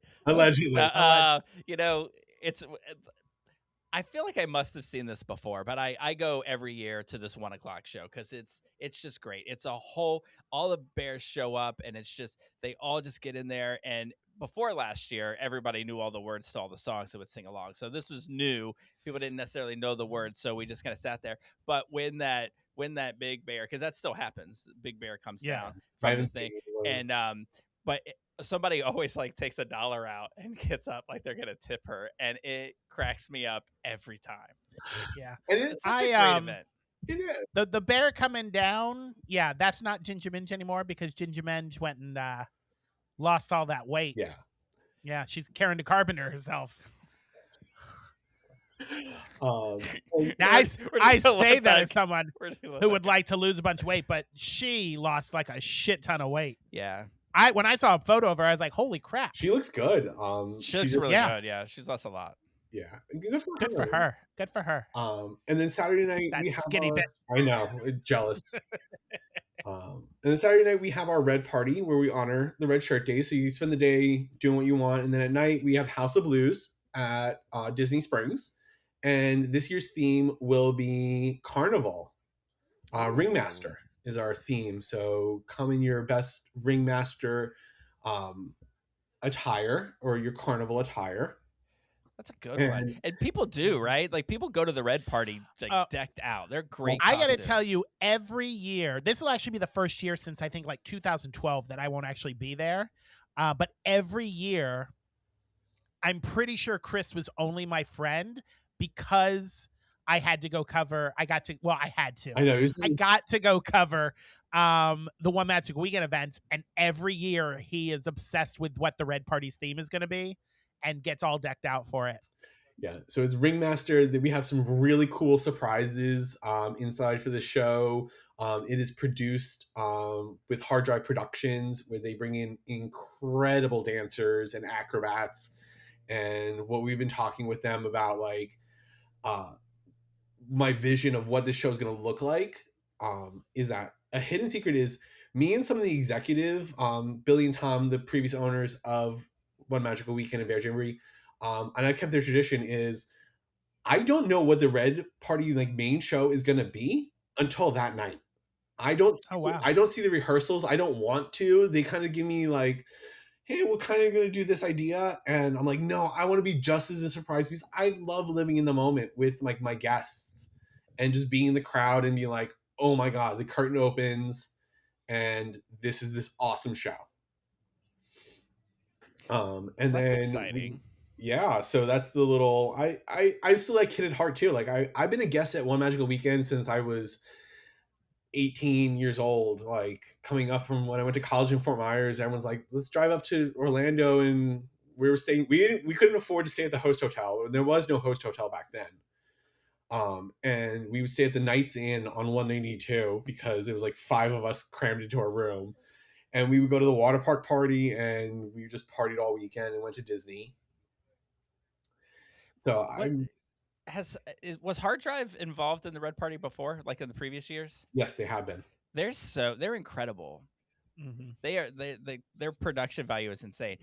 It's... I feel like I must have seen this before, but I go every year to this 1 o'clock show because it's just great. It's all the bears show up, and it's just, they all just get in there. And before last year, everybody knew all the words to all the songs that would sing along. So this was new. People didn't necessarily know the words, so we just kind of sat there. But when that big bear, because that still happens, big bear comes down from the thing, and somebody always like takes $1 out and gets up like they're gonna tip her, and it cracks me up every time. Yeah, and it's such a great event. The bear coming down, that's not Ginger Minge anymore because Ginger Minge went and lost all that weight. Yeah, she's Karen the Carpenter herself. I say that as someone who would like to lose a bunch of weight, but she lost like a shit ton of weight. Yeah. When I saw a photo of her, I was like, "Holy crap!" She looks good. She looks really good. Yeah, she's lost a lot. Yeah, good for her. And then Saturday night that we have skinny bitch. I know, jealous. And then Saturday night we have our Red Party where we honor the Red Shirt Day. So you spend the day doing what you want, and then at night we have House of Blues at Disney Springs, and this year's theme will be Carnival. Ringmaster is our theme. So come in your best Ringmaster attire or your carnival attire. That's a good one. And And people do, right? Like people go to the red party like decked out. They're great I costumes. got to tell you, every year, this will actually be the first year since I think like 2012 that I won't actually be there. But every year, I'm pretty sure Chris was only my friend because I had to go cover. I had to. I know I got to go cover the One Magic Weekend events, and every year he is obsessed with what the Red Party's theme is going to be and gets all decked out for it. Yeah, so it's Ringmaster. That we have some really cool surprises inside for the show. It is produced with Hard Drive Productions, where they bring in incredible dancers and acrobats. And what we've been talking with them about, like my vision of what this show is going to look like, is that a hidden secret is me and some of the executive, Billy and Tom, the previous owners of One Magical Weekend and Bear Jamboree, and I kept their tradition is I don't know what the Red Party like main show is going to be until that night. I don't see, Oh, wow. I don't see the rehearsals. I don't want to. They kind of give me like, hey, we're kind of going to do this idea. And I'm like, no, I want to be just as a surprise because I love living in the moment with like my guests and just being in the crowd and being like, oh my God, the curtain opens and this is this awesome show. And That's then exciting. yeah, so that's the little I still like Kid at Heart too. Like I've been a guest at One Magical Weekend since I was 18 years old. Like coming up from when I went to college in Fort Myers, everyone's like, let's drive up to Orlando, and we were staying. We couldn't afford to stay at the host hotel. There was no host hotel back then. And we would stay at the Knights Inn on 192 because it was like 5 of us crammed into our room. And we would go to the water park party, and we just partied all weekend and went to Disney. So Was Hard Drive involved in the Red Party before, like in the previous years? yes, they have been. They're incredible. Mm-hmm. Their production value is insane.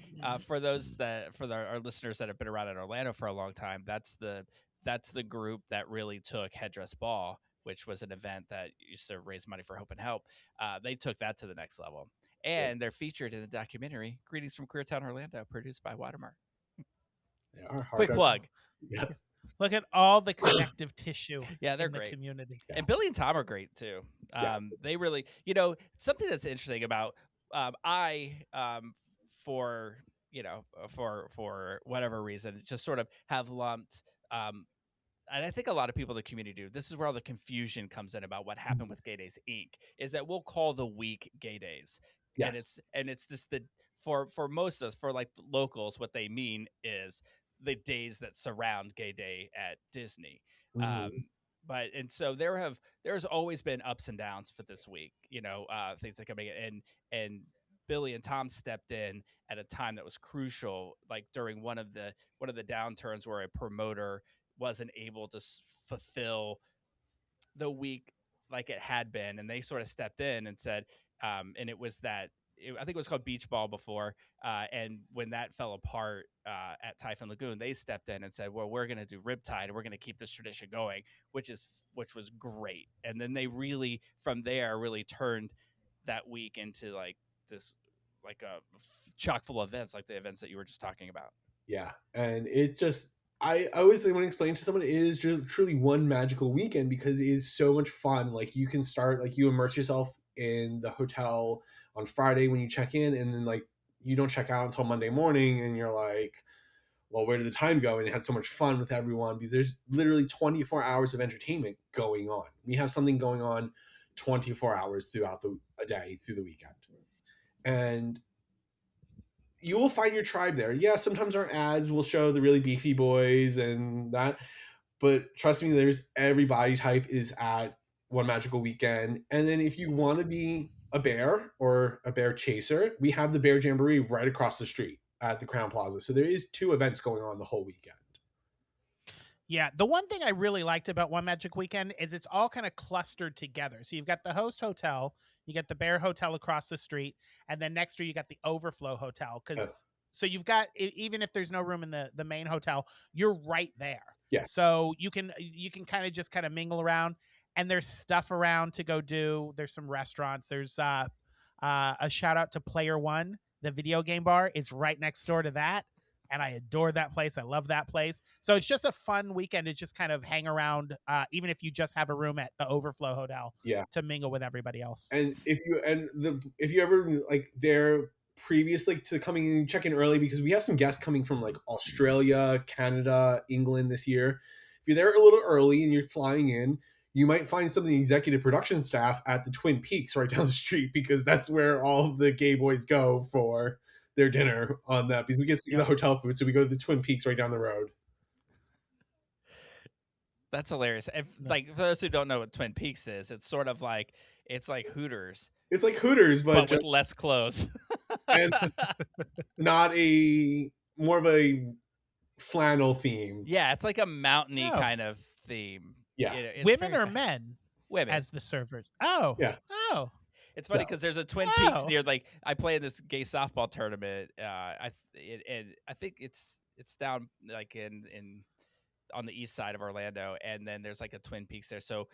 For our listeners that have been around in Orlando for a long time, that's the group that really took Headdress Ball, which was an event that used to raise money for Hope and Help. They took that to the next level, and they're featured in the documentary "Greetings from Queertown, Orlando," produced by Watermark. Quick plug. Yes. Look at all the connective tissue. Yeah, they're in the great. community. And Billy and Tom are great too. They really, something that's interesting about for whatever reason, just sort of have lumped. And I think a lot of people in the community do. This is where all the confusion comes in about what happened with Gay Days Inc. Is that we'll call the week Gay Days, Yes. and it's just for most of us, for like locals, what they mean is the days that surround Gay Day at Disney. And so there's always been ups and downs for this week, things that coming in, and Billy and Tom stepped in at a time that was crucial, like during one of the downturns where a promoter wasn't able to fulfill the week like it had been, and they sort of stepped in and said, and it was that. I think it was called Beach Ball before, and when that fell apart at Typhoon Lagoon, they stepped in and said, "Well, we're going to do Riptide, and we're going to keep this tradition going," which was great. And then they really, from there, really turned that week into like this, like a chock full of events, like the events that you were just talking about. Yeah, and it's just I always want to explain to someone it is just truly one magical weekend because it is so much fun. Like you can start, like you immerse yourself in the hotel on Friday when you check in, and then like you don't check out until Monday morning, and you're like, well, where did the time go? And you had so much fun with everyone because there's literally 24 hours of entertainment going on. We have something going on 24 hours throughout a day through the weekend, and you will find your tribe there. Yeah, sometimes our ads will show the really beefy boys and that, but trust me, there's every body type is at One Magical Weekend. And then if you want to be a bear or a bear chaser, we have the Bear Jamboree right across the street at the Crown Plaza. So there is 2 events going on the whole weekend. Yeah, the one thing I really liked about One Magic Weekend is it's all kind of clustered together. So you've got the host hotel, you get the Bear Hotel across the street, and then next to you got the Overflow Hotel. So you've got, even if there's no room in the main hotel, you're right there. Yeah. So you can kind of mingle around. and there's stuff around to go do. There's some restaurants. There's a shout out to Player One, the video game bar is right next door to that. And I adore that place. I love that place. So it's just a fun weekend to just kind of hang around, even if you just have a room at the Overflow Hotel to mingle with everybody else. And if you ever like there previously to coming and check in early, because we have some guests coming from like Australia, Canada, England this year. If you're there a little early and you're flying in, you might find some of the executive production staff at the Twin Peaks right down the street, because that's where all the gay boys go for their dinner on that, because we get to see the hotel food. So we go to the Twin Peaks right down the road. That's hilarious. If like for those who don't know what Twin Peaks is, it's sort of like Hooters. It's like Hooters, but with less clothes. And not more of a flannel theme. Yeah, it's like a mountainy kind of theme. Yeah. Women or men? Women. As the servers. Oh. Yeah. Oh. It's funny because there's a Twin Peaks near, like, I play in this gay softball tournament. I think it's down like in on the east side of Orlando, and then there's like a Twin Peaks there. So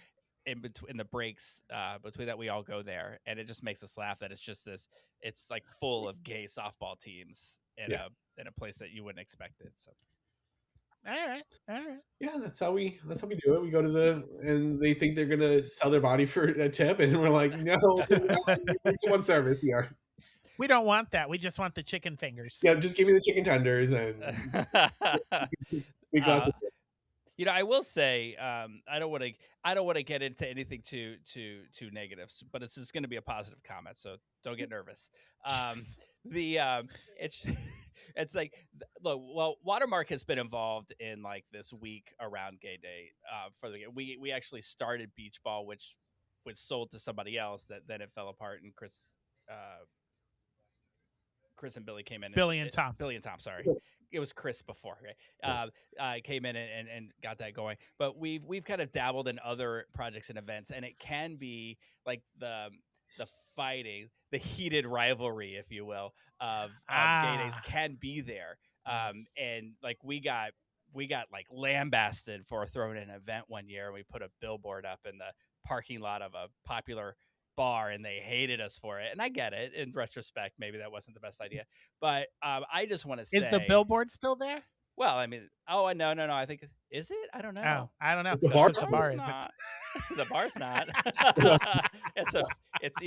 in the breaks between that, we all go there, and it just makes us laugh that it's just it's like full of gay softball teams in a place that you wouldn't expect it. So. All right. Yeah, that's how we do it. We go to and they think they're gonna sell their body for a tip, and we're like, no, it's one service here. We don't want that. We just want the chicken fingers. Yeah, just give me the chicken tenders and big glass of I will say, I don't want to get into anything too negative, but this is going to be a positive comment, so don't get nervous. It's like, look, well, Watermark has been involved in like this week around Gay Day. We actually started Beach Ball, which was sold to somebody else. That then it fell apart, and Chris and Billy came in. Billy and Tom, sorry. It was Chris before, right? Came in and got that going. But we've kind of dabbled in other projects and events, and it can be like the fighting, the heated rivalry, if you will, of Gay Days can be there. Yes. And like we got like lambasted for throwing an event one year, and we put a billboard up in the parking lot of a popular bar, and they hated us for it. And I get it. In retrospect, maybe that wasn't the best idea. But I just want to say, is the billboard still there? Well, I mean, no. I think is it? I don't know. Oh, I don't know. The bar is not. The bar's not. It's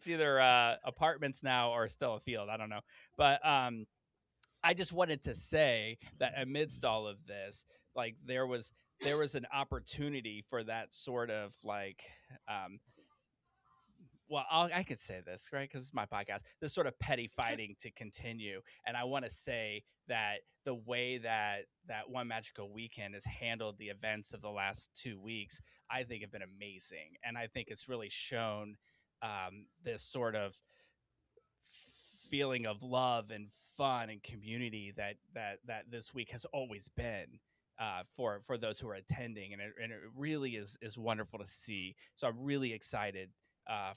either apartments now or still a field. I don't know. But I just wanted to say that amidst all of this, like there was an opportunity for that sort of like. Well, I could say this, right? Because it's my podcast. This sort of petty fighting to continue. And I want to say that the way that One Magical Weekend has handled the events of the last 2 weeks, I think have been amazing. And I think it's really shown this sort of feeling of love and fun and community that this week has always been. For those who are attending, and it really is wonderful to see. So I'm really excited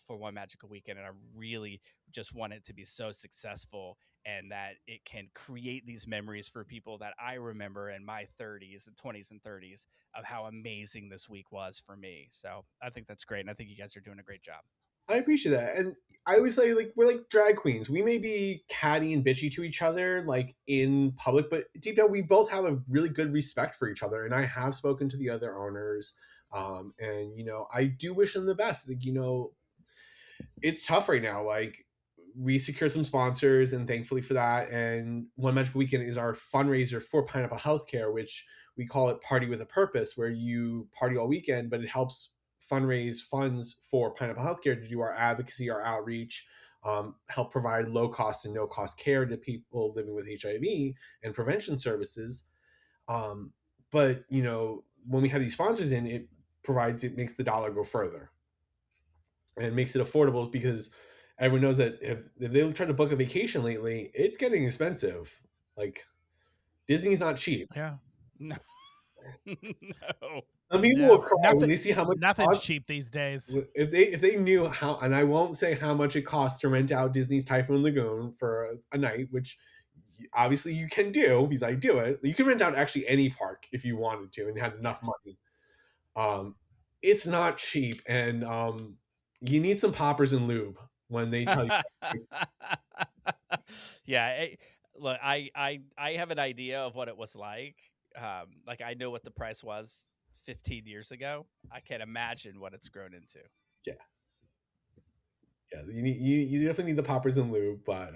for One Magical Weekend, and I really just want it to be so successful, and that it can create these memories for people that I remember in my 30s and 20s and 30s of how amazing this week was for me. So I think that's great, and I think you guys are doing a great job. I appreciate that. And I always say, like, we're like drag queens. We may be catty and bitchy to each other, like, in public, but deep down, we both have a really good respect for each other. And I have spoken to the other owners. And, I do wish them the best. Like, it's tough right now. Like, we secured some sponsors, and thankfully for that. And One Magical Weekend is our fundraiser for Pineapple Healthcare, which we call it Party with a Purpose, where you party all weekend, but it helps fundraise funds for Pineapple Healthcare to do our advocacy, our outreach, help provide low cost and no cost care to people living with HIV and prevention services. But when we have these sponsors in, it makes the dollar go further, and it makes it affordable, because everyone knows that if they try to book a vacation lately, it's getting expensive. Like, Disney's not cheap. Yeah. No. No. Some people will cry when they see how much nothing's cheap these days. If they knew how, and I won't say how much it costs to rent out Disney's Typhoon Lagoon for a night, which obviously you can do because I do it. You can rent out actually any park if you wanted to and had enough money. it's not cheap, and you need some poppers and lube when they tell you. Yeah, look, I have an idea of what it was like. Like I know what the price was 15 years ago. I can't imagine what it's grown into. Yeah, you definitely need the poppers and lube, but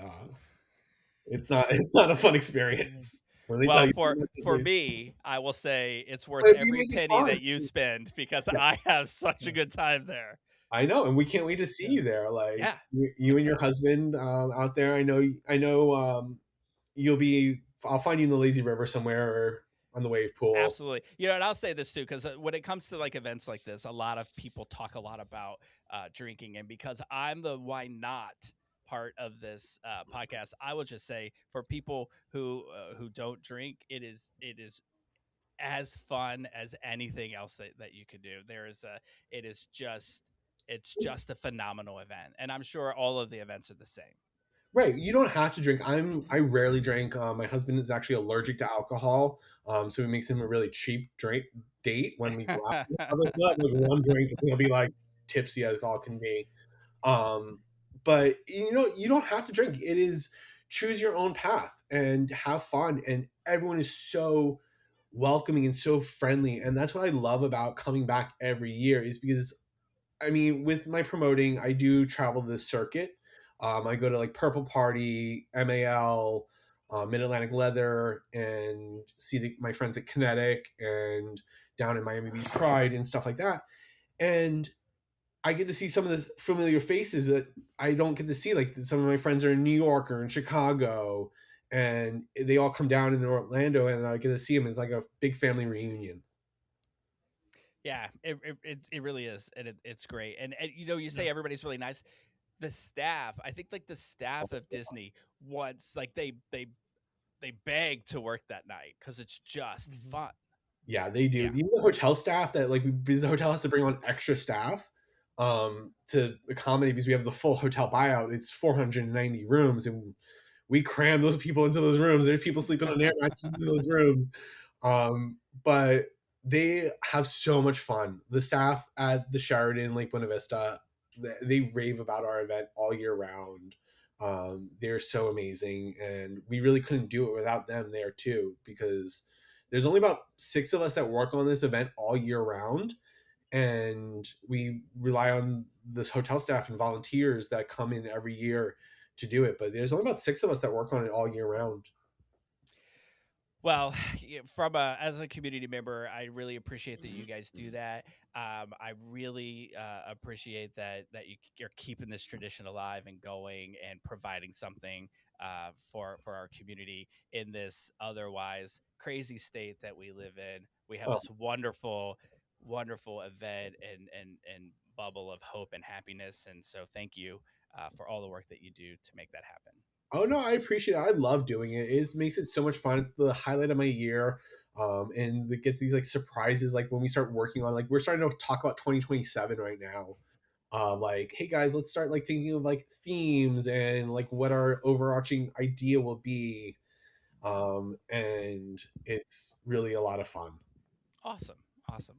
it's not a fun experience when they tell Well, you how for much it for is. me, I will say it's worth But we every make it penny fun. that you spend because Yeah. I have such a Yes. good time there. I know, and we can't wait to see you there. Like Yeah, you and your excited. husband out there. I know. You'll be. I'll find you in the lazy river somewhere or on the wave pool. Absolutely. You know, and I'll say this too, because when it comes to like events like this, a lot of people talk a lot about drinking, and because I'm the why not part of this podcast, I will just say for people who don't drink, it is as fun as anything else that you could do. It is just it's just a phenomenal event, and I'm sure all of the events are the same. Right, you don't have to drink. I rarely drink. My husband is actually allergic to alcohol, so it makes him a really cheap drink date when we go out. Like one drink, and he'll be like tipsy as all can be. But you don't have to drink. It is choose your own path and have fun, and everyone is so welcoming and so friendly, and that's what I love about coming back every year. Is because I mean, with my promoting, I do travel the circuit. I go to like Purple Party, MAL, Mid Atlantic Leather, and see my friends at Kinetic and down in Miami Beach Pride and stuff like that. And I get to see some of the familiar faces that I don't get to see. Like some of my friends are in New York or in Chicago, and they all come down in Orlando, and I get to see them. It's like a big family reunion. Yeah, it really is, and it's great. And you know, you say everybody's really nice. The staff, I think, like the staff of Disney wants, like they beg to work that night because it's just fun. Yeah, they do. Yeah. Even the hotel staff that because the hotel has to bring on extra staff to accommodate because we have the full hotel buyout. It's 490 rooms, and we cram those people into those rooms. There's people sleeping on air mattresses in those rooms. But they have so much fun. The staff at the Sheraton Lake Buena Vista, they rave about our event all year round. They're so amazing, and we really couldn't do it without them there too, because there's only about 6 of us that work on this event all year round, and we rely on this hotel staff and volunteers that come in every year to do it. But there's only about 6 of us that work on it all year round. Well, as a community member, I really appreciate that you guys do that. I really appreciate that you're keeping this tradition alive and going and providing something for our community in this otherwise crazy state that we live in. We have Oh, this wonderful event and bubble of hope and happiness, and so thank you for all the work that you do to make that happen. oh no, I appreciate it. I love doing it. It makes it so much fun. It's the highlight of my year. And it gets these like surprises, like when we start working on, like we're starting to talk about 2027 right now. Like, hey guys, let's start like thinking of like themes and like what our overarching idea will be. And it's really a lot of fun. Awesome.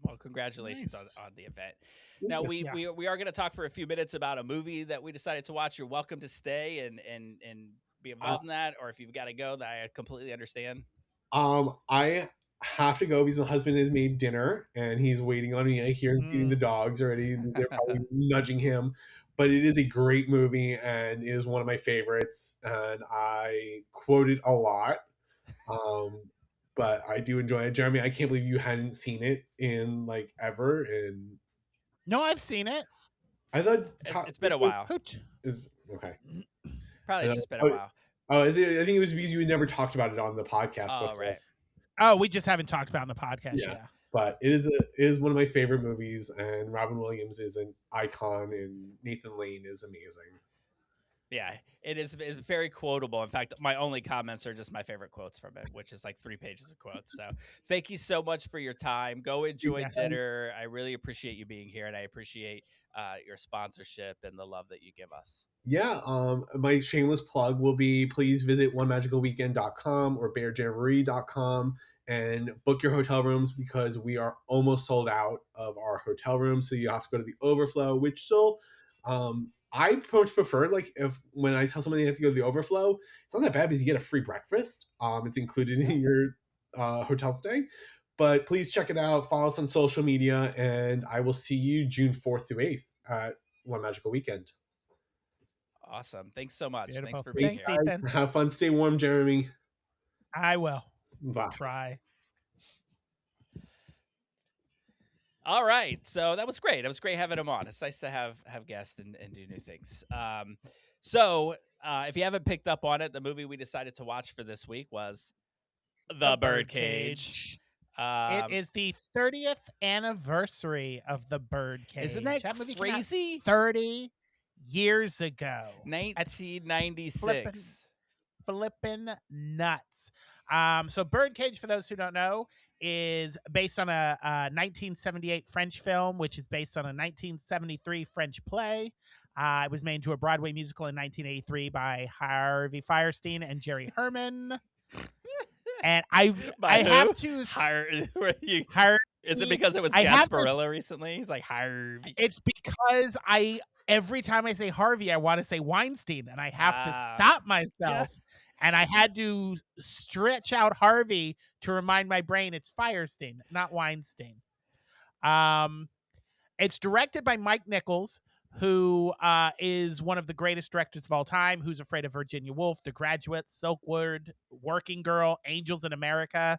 Well, congratulations Nice. on the event. Now Yeah. we are going to talk for a few minutes about a movie that we decided to watch. You're welcome to stay and be involved in that, or if you've got to go, that I completely understand. I have to go because my husband has made dinner and he's waiting on me. I hear him feeding the dogs already. They're probably nudging him. But it is a great movie and it is one of my favorites. And I quote it a lot. But I do enjoy it. Jeremy, I can't believe you hadn't seen it in like ever. And No, I've seen it. I thought It's been a while. Okay. Probably it's just been a while. Oh, I think it was because you had never talked about it on the podcast Oh, before. right. Oh, we just haven't talked about it on the podcast. Yeah. Yeah. But it is one of my favorite movies, and Robin Williams is an icon, and Nathan Lane is amazing. Yeah, it's very quotable. In fact, my only comments are just my favorite quotes from it, which is like 3 pages of quotes. So thank you so much for your time. Go enjoy Yes. dinner. I really appreciate you being here, and I appreciate your sponsorship and the love that you give us. Yeah, my shameless plug will be please visit onemagicalweekend.com or bearjamboree.com and book your hotel rooms because we are almost sold out of our hotel rooms. So you have to go to the overflow, which still I much prefer like if when I tell someone they have to go to the overflow, it's not that bad because you get a free breakfast. It's included in your hotel stay. But please check it out. Follow us on social media, and I will see you June 4th through 8th at One Magical Weekend. Awesome. Thanks so much. Beautiful. Thanks for being Thanks, here. Ethan. Have fun. Stay warm, Jeremy. I will Bye. try. All right. So that was great. It was great having him on. It's nice to have guests and do new things. So if you haven't picked up on it, the movie we decided to watch for this week was The Birdcage. It is the 30th anniversary of The Birdcage. Isn't that movie came out crazy? 30 years ago. 1996. Flippin' nuts. So Birdcage, for those who don't know, is based on a 1978 French film, which is based on a 1973 French play. It was made into a Broadway musical in 1983 by Harvey Fierstein and Jerry Herman. And I have to hire. Is it because it was Gasparilla recently? He's like Harvey. It's because every time I say Harvey, I want to say Weinstein, and I have to stop myself. Yeah. And I had to stretch out Harvey to remind my brain it's Fierstein, not Weinstein. It's directed by Mike Nichols, who is one of the greatest directors of all time. Who's Afraid of Virginia Woolf, The Graduate, Silkwood, Working Girl, Angels in America.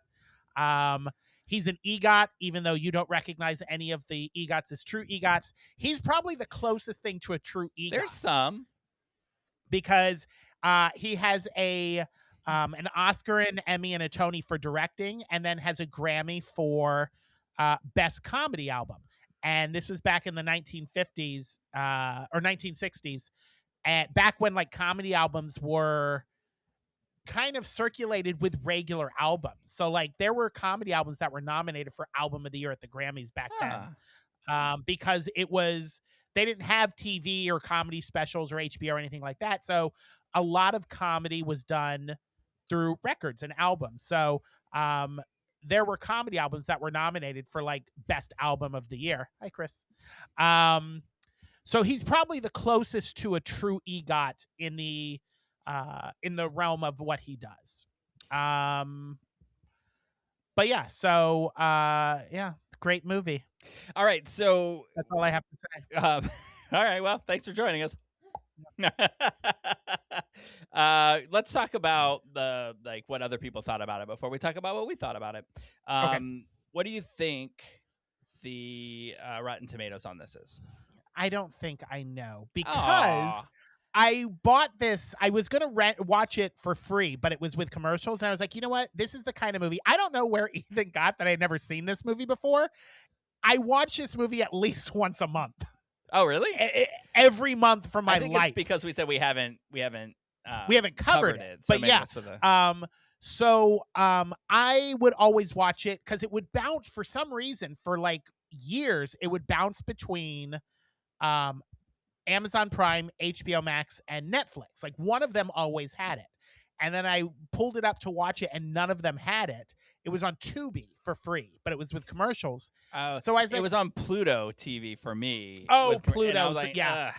He's an EGOT, even though you don't recognize any of the EGOTs as true EGOTs. He's probably the closest thing to a true EGOT. There's some. Because he has an Oscar, an Emmy, and a Tony for directing, and then has a Grammy for Best Comedy Album. And this was back in the 1950s or 1960s, and back when like comedy albums were kind of circulated with regular albums. So like there were comedy albums that were nominated for Album of the Year at the Grammys back then, because they didn't have TV or comedy specials or HBO or anything like that. So a lot of comedy was done through records and albums. So there were comedy albums that were nominated for like Best Album of the Year. Hi, Chris. So he's probably the closest to a true EGOT in the realm of what he does. But yeah, so yeah, great movie. All right, so that's all I have to say. All right, well, thanks for joining us. Let's talk about what other people thought about it before we talk about what we thought about it. Okay. What do you think the Rotten Tomatoes on this is? I don't think I know because I bought this. I was going to watch it for free, but it was with commercials. And I was like, you know what? This is the kind of movie. I don't know where Ethan got that. I'd never seen this movie before. I watch this movie at least once a month. Oh, really? Every month for my life. I think it's because we said we haven't covered it. So but yeah. I would always watch it because it would bounce for some reason for like years. It would bounce between Amazon Prime, HBO Max, and Netflix. Like one of them always had it. And then I pulled it up to watch it and none of them had it. It was on Tubi for free, but it was with commercials. So I was like, it was on Pluto TV for me. Oh, Pluto. Like, yeah.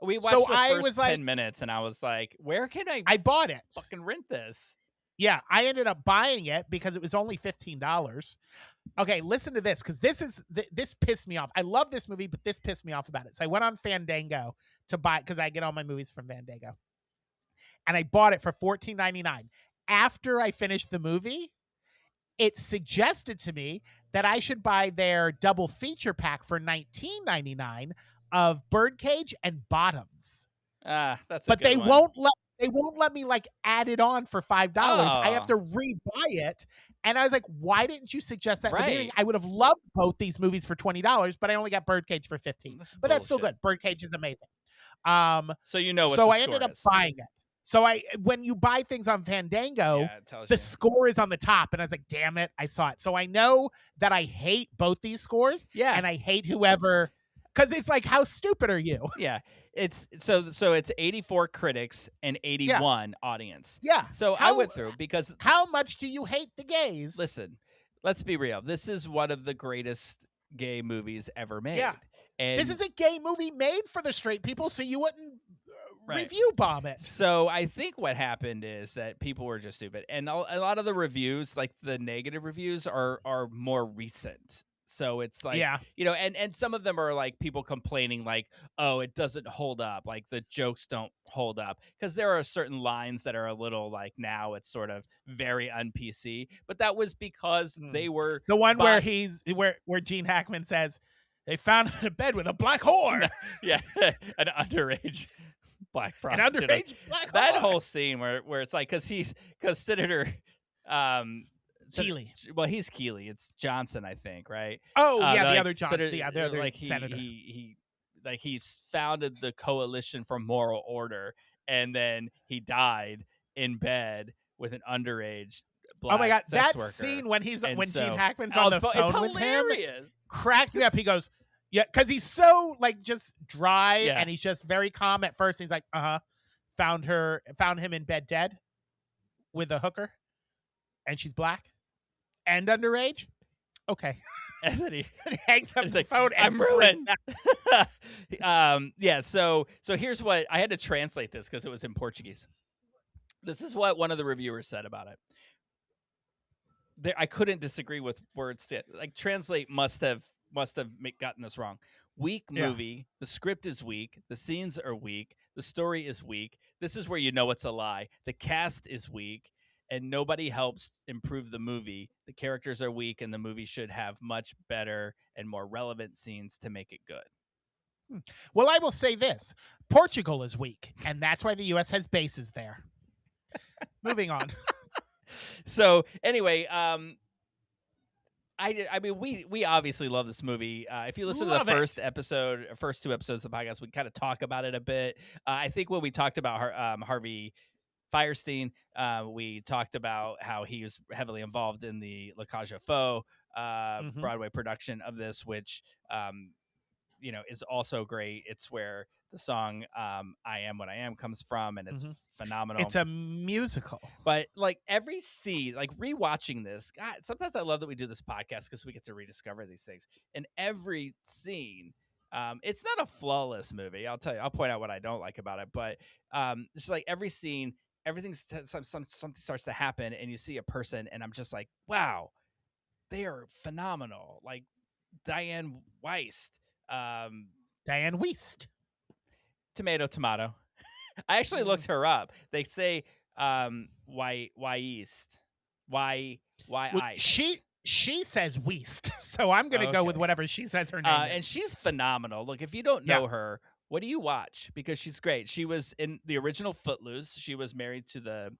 We watched the first 10 minutes and I was like, where can I bought it. Fucking rent this? Yeah, I ended up buying it because it was only $15. Okay, listen to this because this pissed me off. I love this movie, but this pissed me off about it. So I went on Fandango to buy it because I get all my movies from Fandango. And I bought it for $14.99. After I finished the movie, it suggested to me that I should buy their double feature pack for $19.99 of Birdcage and Bottoms. That's but they one. won't let me like add it on for $5. I have to re-buy it. And I was like, why didn't you suggest that in the beginning? I would have loved both these movies for $20, but I only got Birdcage for $15. But that's still good. Birdcage is amazing. So you know what so the I score ended up is. buying it. So when you buy things on Fandango, Yeah, it tells the you. score is on the top, and I was like, damn it, I saw it. So I know that I hate both these scores, Yeah. and I hate whoever, because it's like, how stupid are you? Yeah, it's it's 84 critics and 81 audience. Yeah. So I went through because How much do you hate the gays? listen, let's be real. This is one of the greatest gay movies ever made. Yeah. And This is a gay movie made for the straight people, so you wouldn't Right. review bomb it. So I think what happened is that people were just stupid, and a lot of the reviews, like the negative reviews, are more recent. So it's like, Yeah. you know, and some of them are like people complaining like, oh, it doesn't hold up, like the jokes don't hold up, because there are certain lines that are a little like, now it's sort of very un-PC, but that was because they were The one by- where Gene Hackman says they found him in a bed with a black whore. yeah, an underage black An prostitute. underage black That whore. whole scene where it's like, because Senator Keeley. well, he's Keeley, it's Johnson, I think, right? Oh yeah, the like, other John, Senator- the other like senator. he like he's founded the Coalition for Moral Order, and then he died in bed with an underage black Oh my god, sex that worker. scene when Gene so- Hackman's Oh, on the it's phone with him hilarious. cracks me up. He goes, yeah, because he's so like just dry Yeah. and he's just very calm at first. He's like, found him in bed dead with a hooker, and she's black and underage. Okay, And then he and he hangs up It's the like, phone. And I'm ruined. Yeah, so here's what I had to translate this because it was in Portuguese. This is what one of the reviewers said about it. I couldn't disagree with words that like translate must have gotten this wrong. Weak Yeah. movie. The script is weak. The scenes are weak. The story is weak. This is where you know it's a lie. The cast is weak, and nobody helps improve the movie. The characters are weak, and the movie should have much better and more relevant scenes to make it good. Well, I will say this: Portugal is weak, and that's why the U.S. has bases there. Moving on. So anyway, I mean, we obviously love this movie. If you listen to Love the it. first two episodes of the podcast, we kind of talk about it a bit. I think when we talked about Harvey Fierstein, we talked about how he was heavily involved in the La Cage aux Folles Mhm. Broadway production of this, which you know, is also great. It's where the song "I Am What I Am" comes from, and it's phenomenal. It's a musical. But like every scene, like rewatching this, God, sometimes I love that we do this podcast because we get to rediscover these things. And every scene, it's not a flawless movie. I'll tell you. I'll point out what I don't like about it. But it's like every scene, something starts to happen, and you see a person, and I'm just like, wow, they are phenomenal. Like Diane Weist. Diane Weist. Tomato. I actually looked her up. They say why East. Why Well, Ice. she says Weist, so I'm gonna go with Okay. whatever she says her name is. And she's phenomenal. Look, if you don't know her, what do you watch? Because she's great. She was in the original Footloose. She was married to the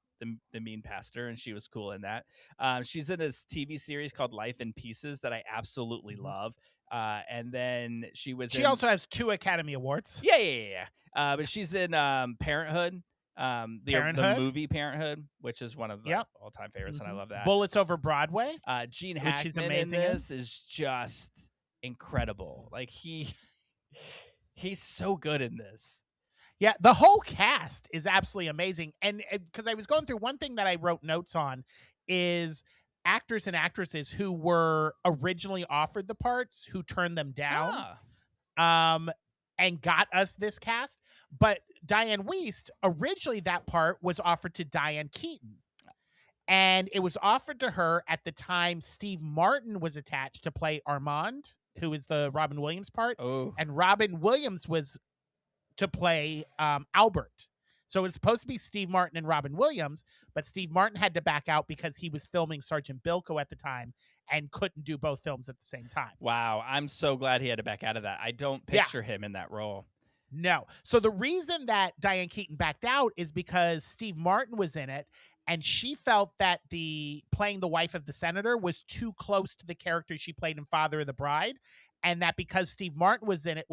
mean pastor, and she was cool in that. She's in this TV series called Life in Pieces that I absolutely love. And then she also has 2 Academy Awards. Yeah. But she's in Parenthood, the Parenthood? movie Parenthood, which is one of the Yep. all-time favorites, and I love that. Bullets Over Broadway. Gene which she's Hackman in amazing in. this is just incredible. Like he's so good in this. Yeah, the whole cast is absolutely amazing. And because I was going through, one thing that I wrote notes on is actors and actresses who were originally offered the parts who turned them down. And got us this cast. But Diane Weist, originally that part was offered to Diane Keaton. And it was offered to her at the time Steve Martin was attached to play Armand, who is the Robin Williams part. Oh, And Robin Williams was to play Albert. So it was supposed to be Steve Martin and Robin Williams, but Steve Martin had to back out because he was filming Sergeant Bilko at the time and couldn't do both films at the same time. wow. I'm so glad he had to back out of that. I don't picture him in that role. No. So the reason that Diane Keaton backed out is because Steve Martin was in it, and she felt that playing the wife of the senator was too close to the character she played in Father of the Bride. and that because Steve Martin was in it,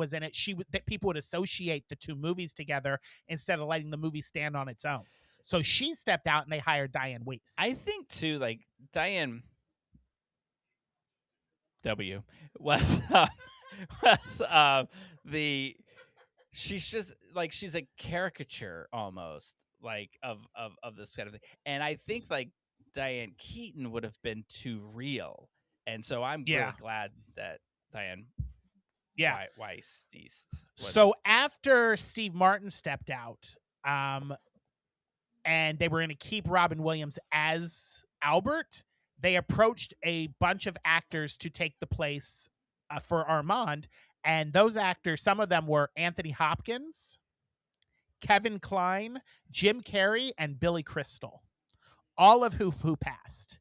that people would associate the two movies together instead of letting the movie stand on its own. So she stepped out, and they hired Diane Weiss. I think too, like Diane W was the she's just like she's a caricature almost like of this kind of thing, and I think like Diane Keaton would have been too real, and so I'm really glad that Diane Weiss East. So after Steve Martin stepped out, and they were going to keep Robin Williams as Albert, they approached a bunch of actors to take the place for Armand. And those actors, some of them were Anthony Hopkins, Kevin Kline, Jim Carrey, and Billy Crystal, all of who passed.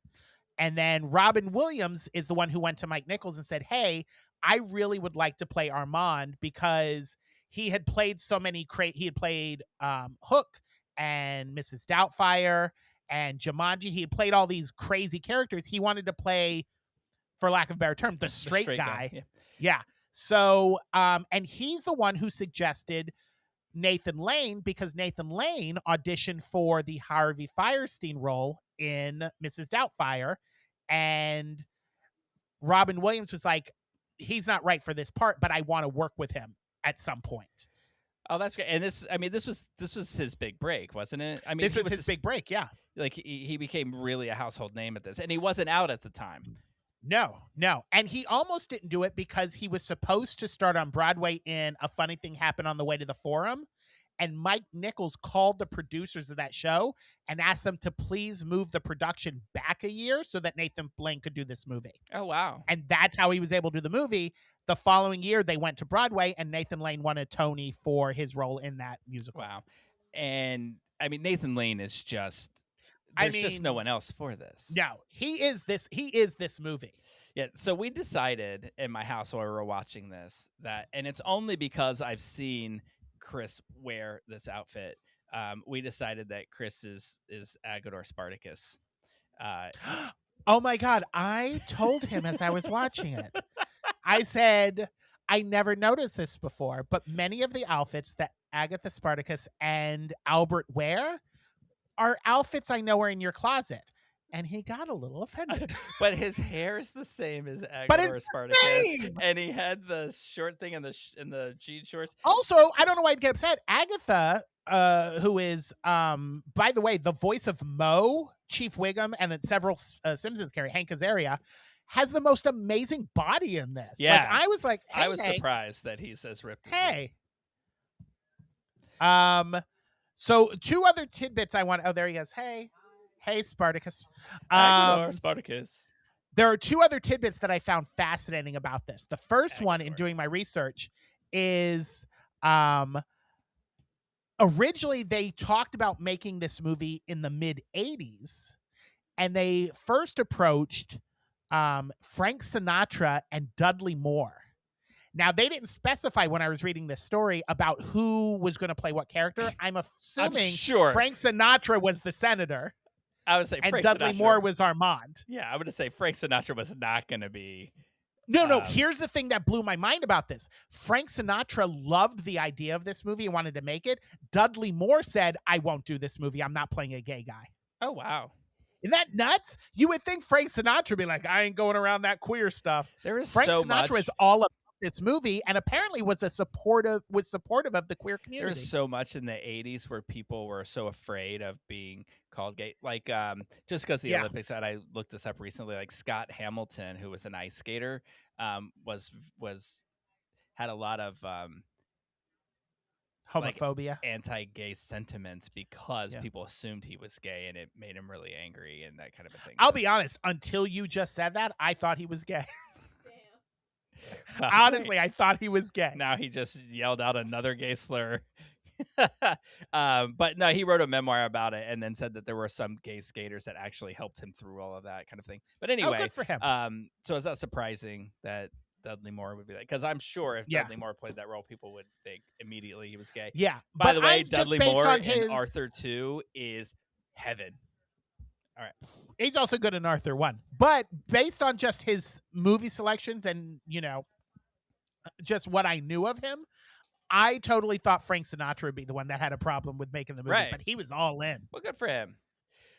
And then Robin Williams is the one who went to Mike Nichols and said, hey, I really would like to play Armand, because he had played so many he had played Hook and Mrs. Doubtfire and Jumanji. He had played all these crazy characters. He wanted to play, for lack of a better term, the straight guy. Yeah. So, and he's the one who suggested Nathan Lane, because Nathan Lane auditioned for the Harvey Fierstein role in Mrs. Doubtfire, and Robin Williams was like, he's not right for this part, but I want to work with him at some point. Oh, that's great. And this was his big break, wasn't it? I mean, this was his big break. Yeah. Like he became really a household name at this, and he wasn't out at the time. No. And he almost didn't do it because he was supposed to start on Broadway in A Funny Thing Happened on the Way to the Forum. And Mike Nichols called the producers of that show and asked them to please move the production back a year so that Nathan Lane could do this movie. Oh, wow. And that's how he was able to do the movie. The following year, they went to Broadway, and Nathan Lane won a Tony for his role in that musical. Wow. And, I mean, Nathan Lane is just... There's just no one else for this. No, he is this movie. Yeah, so we decided in my house while we were watching this that, and it's only because I've seen Chris wear this outfit, we decided that Chris is Agador Spartacus. Oh my God, I told him as I was watching it. I said, I never noticed this before, but many of the outfits that Agatha Spartacus and Albert wear are outfits I know are in your closet. And he got a little offended. But his hair is the same as Agador Spartacus, and he had the short thing in the jean shorts. Also, I don't know why I'd get upset. Agatha, who is, by the way, the voice of Mo, Chief Wiggum, and then several Simpsons characters, Hank Azaria, has the most amazing body in this. Yeah, like, I was like, hey, I was surprised that he's as ripped. Hey, so two other tidbits I want. Oh, there he is. Hey, Spartacus. Spartacus. There are two other tidbits that I found fascinating about this. The first one, in doing my research, is originally they talked about making this movie in the mid-'80s, and they first approached Frank Sinatra and Dudley Moore. Now, they didn't specify when I was reading this story about who was going to play what character. I'm assuming Frank Sinatra was the senator. I would say and Frank Dudley Sinatra. Moore was Armand. Yeah, I would say Frank Sinatra was not going to be. No. Here's the thing that blew my mind about this. Frank Sinatra loved the idea of this movie and wanted to make it. Dudley Moore said, I won't do this movie. I'm not playing a gay guy. Oh, wow. Isn't that nuts? You would think Frank Sinatra would be like, I ain't going around that queer stuff. There is Frank so Sinatra much. is all about this movie, and apparently was supportive of the queer community. There's so much in the 80s where people were so afraid of being called gay. Like, just because the Olympics, and I looked this up recently, like Scott Hamilton, who was an ice skater, had a lot of homophobia, like anti-gay sentiments because people assumed he was gay, and it made him really angry and that kind of a thing. I'll be honest, until you just said that, I thought he was gay. Honestly, I thought he was gay. Now he just yelled out another gay slur. But no, he wrote a memoir about it and then said that there were some gay skaters that actually helped him through all of that kind of thing. But anyway, good for him. So it's not surprising that Dudley Moore would be like, because I'm sure if Dudley Moore played that role, people would think immediately he was gay. Yeah. By the way, Dudley Moore in Arthur 2 is heaven. All right. He's also good in Arthur 1. But based on just his movie selections and, just what I knew of him, I totally thought Frank Sinatra would be the one that had a problem with making the movie, Right. but he was all in. Well, good for him.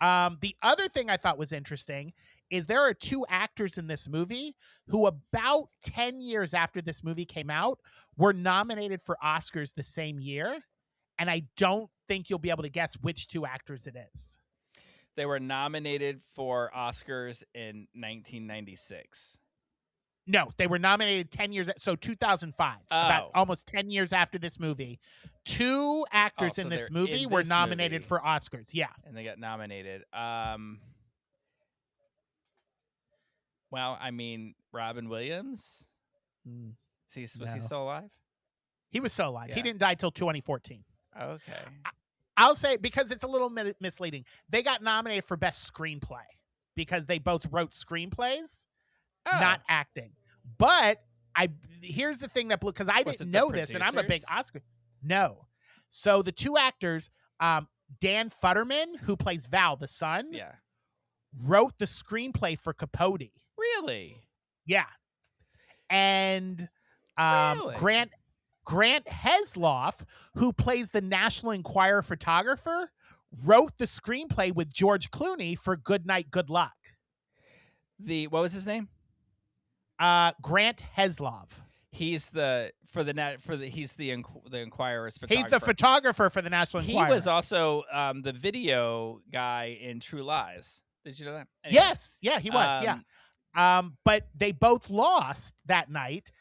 The other thing I thought was interesting is there are two actors in this movie who about 10 years after this movie came out were nominated for Oscars the same year. And I don't think you'll be able to guess which two actors it is. They were nominated for Oscars in 1996. No, they were nominated 10 years. So 2005, about almost 10 years after this movie. Two actors so in this they're movie in were this nominated movie. for Oscars. Yeah. And they got nominated. Well, I mean, Robin Williams. Was he still alive? He was still alive. Yeah. He didn't die till 2014. Okay. I'll say, because it's a little misleading, they got nominated for Best Screenplay because they both wrote screenplays, not acting. But here's the thing that blew, because I didn't know this, and I'm a big Oscar. No. So the two actors, Dan Futterman, who plays Val, the son, wrote the screenplay for Capote. Really? Yeah. And Really? Grant Hesloff, who plays the National Enquirer photographer, wrote the screenplay with George Clooney for Good Night, Good Luck. What was his name? Grant Hesloff. He's the Enquirer's photographer. He's the photographer for the National Enquirer. He was also the video guy in True Lies. Did you know that? Anyway. Yes. Yeah, he was. But they both lost that night.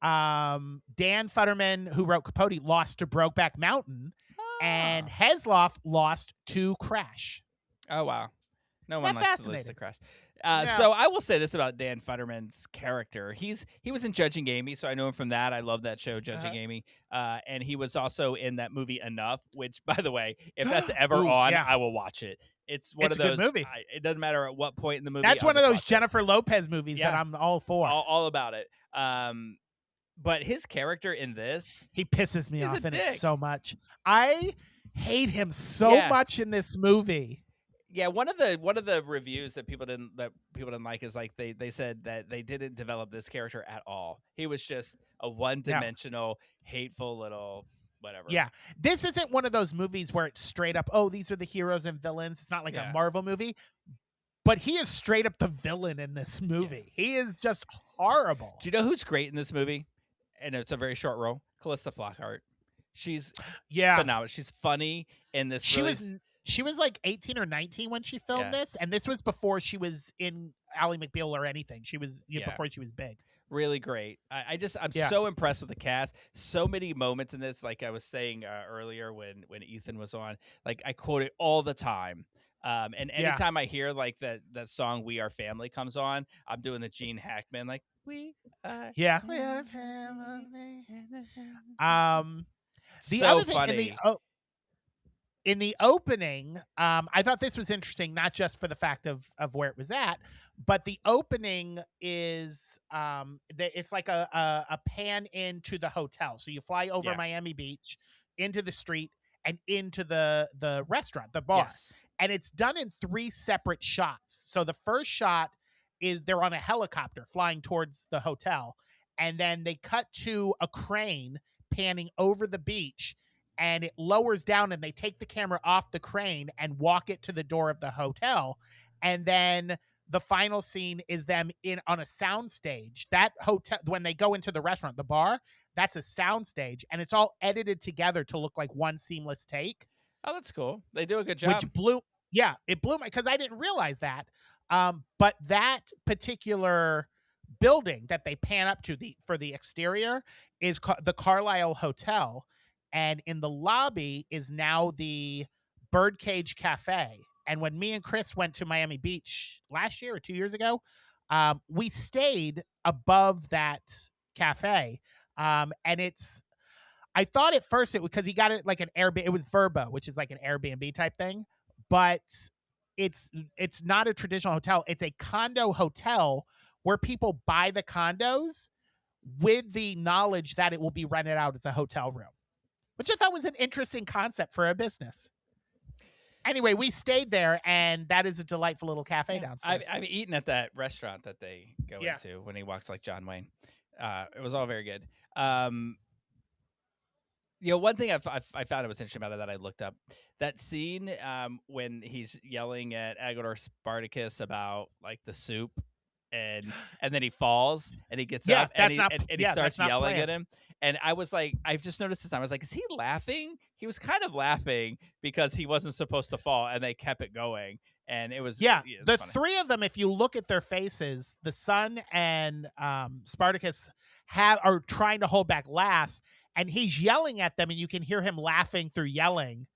Dan Futterman, who wrote Capote, lost to Brokeback Mountain, and Hesloff lost to Crash. Oh, wow. No one That's likes to lose to fascinating. Crash. So I will say this about Dan Futterman's character. He was in Judging Amy, so I know him from that. I love that show, Judging Amy. And he was also in that movie Enough, which, by the way, if that's ever on, I will watch it. It's one of those. It's a good movie. It doesn't matter at what point in the movie. That's one of those Jennifer Lopez movies that I'm all for. All about it. But his character in this, he pisses me off in dick. it so much. I hate him so much in this movie. Yeah, one of the reviews that people didn't like is like they said that they didn't develop this character at all. He was just a one-dimensional, hateful little whatever. Yeah, this isn't one of those movies where it's straight up, oh, these are the heroes and villains. It's not like a Marvel movie. But he is straight up the villain in this movie. Yeah. He is just horrible. Do you know who's great in this movie? And it's a very short role. Callista Flockhart. She's phenomenal. She's funny in this. She was like 18 or 19 when she filmed this, and this was before she was in Ally McBeal or anything. She was before she was big. Really great. I'm so impressed with the cast. So many moments in this, like I was saying earlier when Ethan was on. Like I quote it all the time. And anytime I hear like that song "We Are Family" comes on, I'm doing the Gene Hackman like "We Are Family." The so other thing funny. in the opening, I thought this was interesting, not just for the fact of where it was at, but the opening is it's like a pan into the hotel. So you fly over Miami Beach, into the street, and into the restaurant, the bar. Yes. And it's done in 3 separate shots. So the first shot is they're on a helicopter flying towards the hotel. And then they cut to a crane panning over the beach, and it lowers down, and they take the camera off the crane and walk it to the door of the hotel. And then the final scene is them on a sound stage. That hotel, when they go into the restaurant, the bar, that's a sound stage, and it's all edited together to look like one seamless take. Oh, that's cool. They do a good job. Which blew my, because I didn't realize that. But that particular building that they pan up to for the exterior is the Carlisle Hotel, and in the lobby is now the Birdcage Cafe. And when me and Chris went to Miami Beach last year or 2 years ago, we stayed above that cafe, and I thought at first because he got it like an Airbnb. It was Verbo, which is like an Airbnb type thing, but it's not a traditional hotel. It's a condo hotel where people buy the condos with the knowledge that it will be rented out as a hotel room, which I thought was an interesting concept for a business. Anyway, we stayed there, and that is a delightful little cafe downstairs. I've eaten at that restaurant that they go into when he walks like John Wayne. It was all very good. One thing I found it was interesting about it that I looked up, that scene when he's yelling at Agador Spartacus about like the soup, and then he falls and he gets Yeah, up and that's not- he yeah, starts that's not yelling at planned. him, and I was like, I've just noticed this. I was like, is he laughing? He was kind of laughing because he wasn't supposed to fall, and they kept it going, and it was Yeah, it was the funny. three of them, if you look at their faces, the son and Spartacus are trying to hold back laughs, and he's yelling at them, and you can hear him laughing through yelling.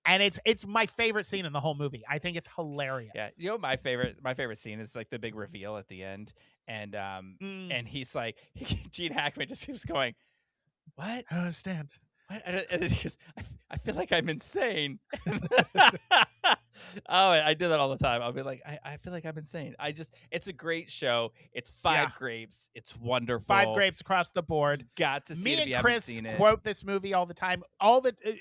And it's my favorite scene in the whole movie. I think it's hilarious. Yeah, my favorite scene is like the big reveal at the end, and and he's like, Gene Hackman just keeps going, "What? I don't understand. What?" And then he goes, I feel like I'm insane. Oh, I do that all the time. I'll be like, I feel like I'm insane. It's a great show. It's five grapes. It's wonderful. 5 grapes across the board. Got to see Me it if and you Chris haven't seen it. quote this movie all the time.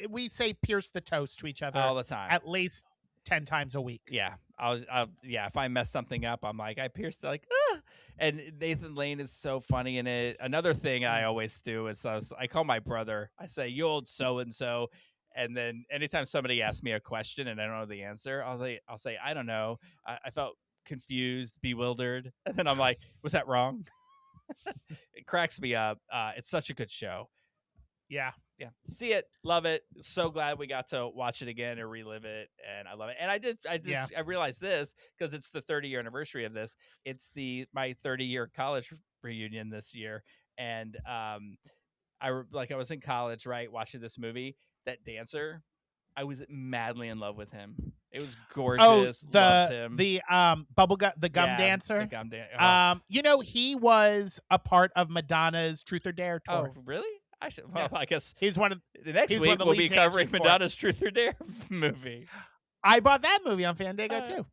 We say pierce the toast to each other all the time. at least 10 times a week. Yeah, if I mess something up, I'm like, I pierced it, like, ah! And Nathan Lane is so funny in it. Another thing I always do is I call my brother. I say, "You old so and so," and then anytime somebody asks me a question and I don't know the answer, I'll say, "I don't know. I felt confused, bewildered," and then I'm like, "Was that wrong?" It cracks me up. It's such a good show. Yeah. Yeah, see it, love it. So glad we got to watch it again and relive it, and I love it. And I realized this because it's the 30-year anniversary of this. It's my 30-year college reunion this year, and I was in college, right, watching this movie. That dancer, I was madly in love with him. It was gorgeous. Loved him. the gum dancer. The gum dancer. He was a part of Madonna's Truth or Dare tour. Oh, really? I should. Well, I guess he's one of the next he's one week of the we'll lead be covering dancers for it. Madonna's Truth or Dare movie. I bought that movie on Fandango too.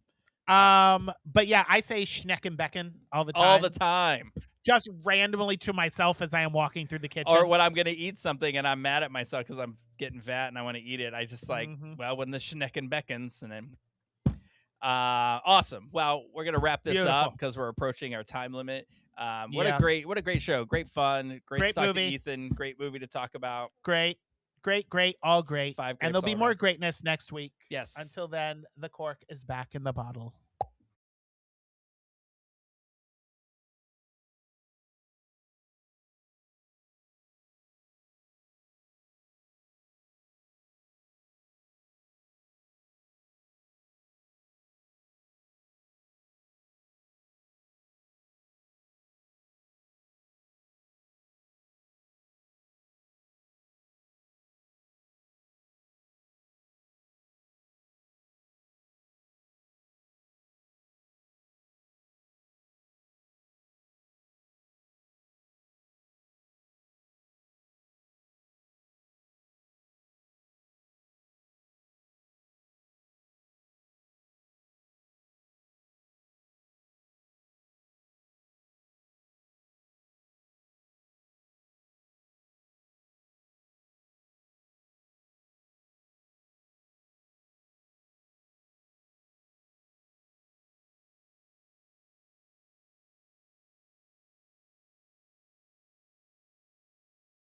But yeah, I say Schneckenbecken all the time. All the time. Just randomly to myself as I am walking through the kitchen. Or when I'm going to eat something and I'm mad at myself because I'm getting fat and I want to eat it, I just like, well, when the Schneckenbeckens, and then awesome. Well, we're going to wrap this up because we're approaching our time limit. What a great show. Great fun. Great to talk movie. to Ethan. Great movie to talk about. Great, all great. 5 grapes And there'll be all more right. greatness next week. Yes. Until then, the cork is back in the bottle.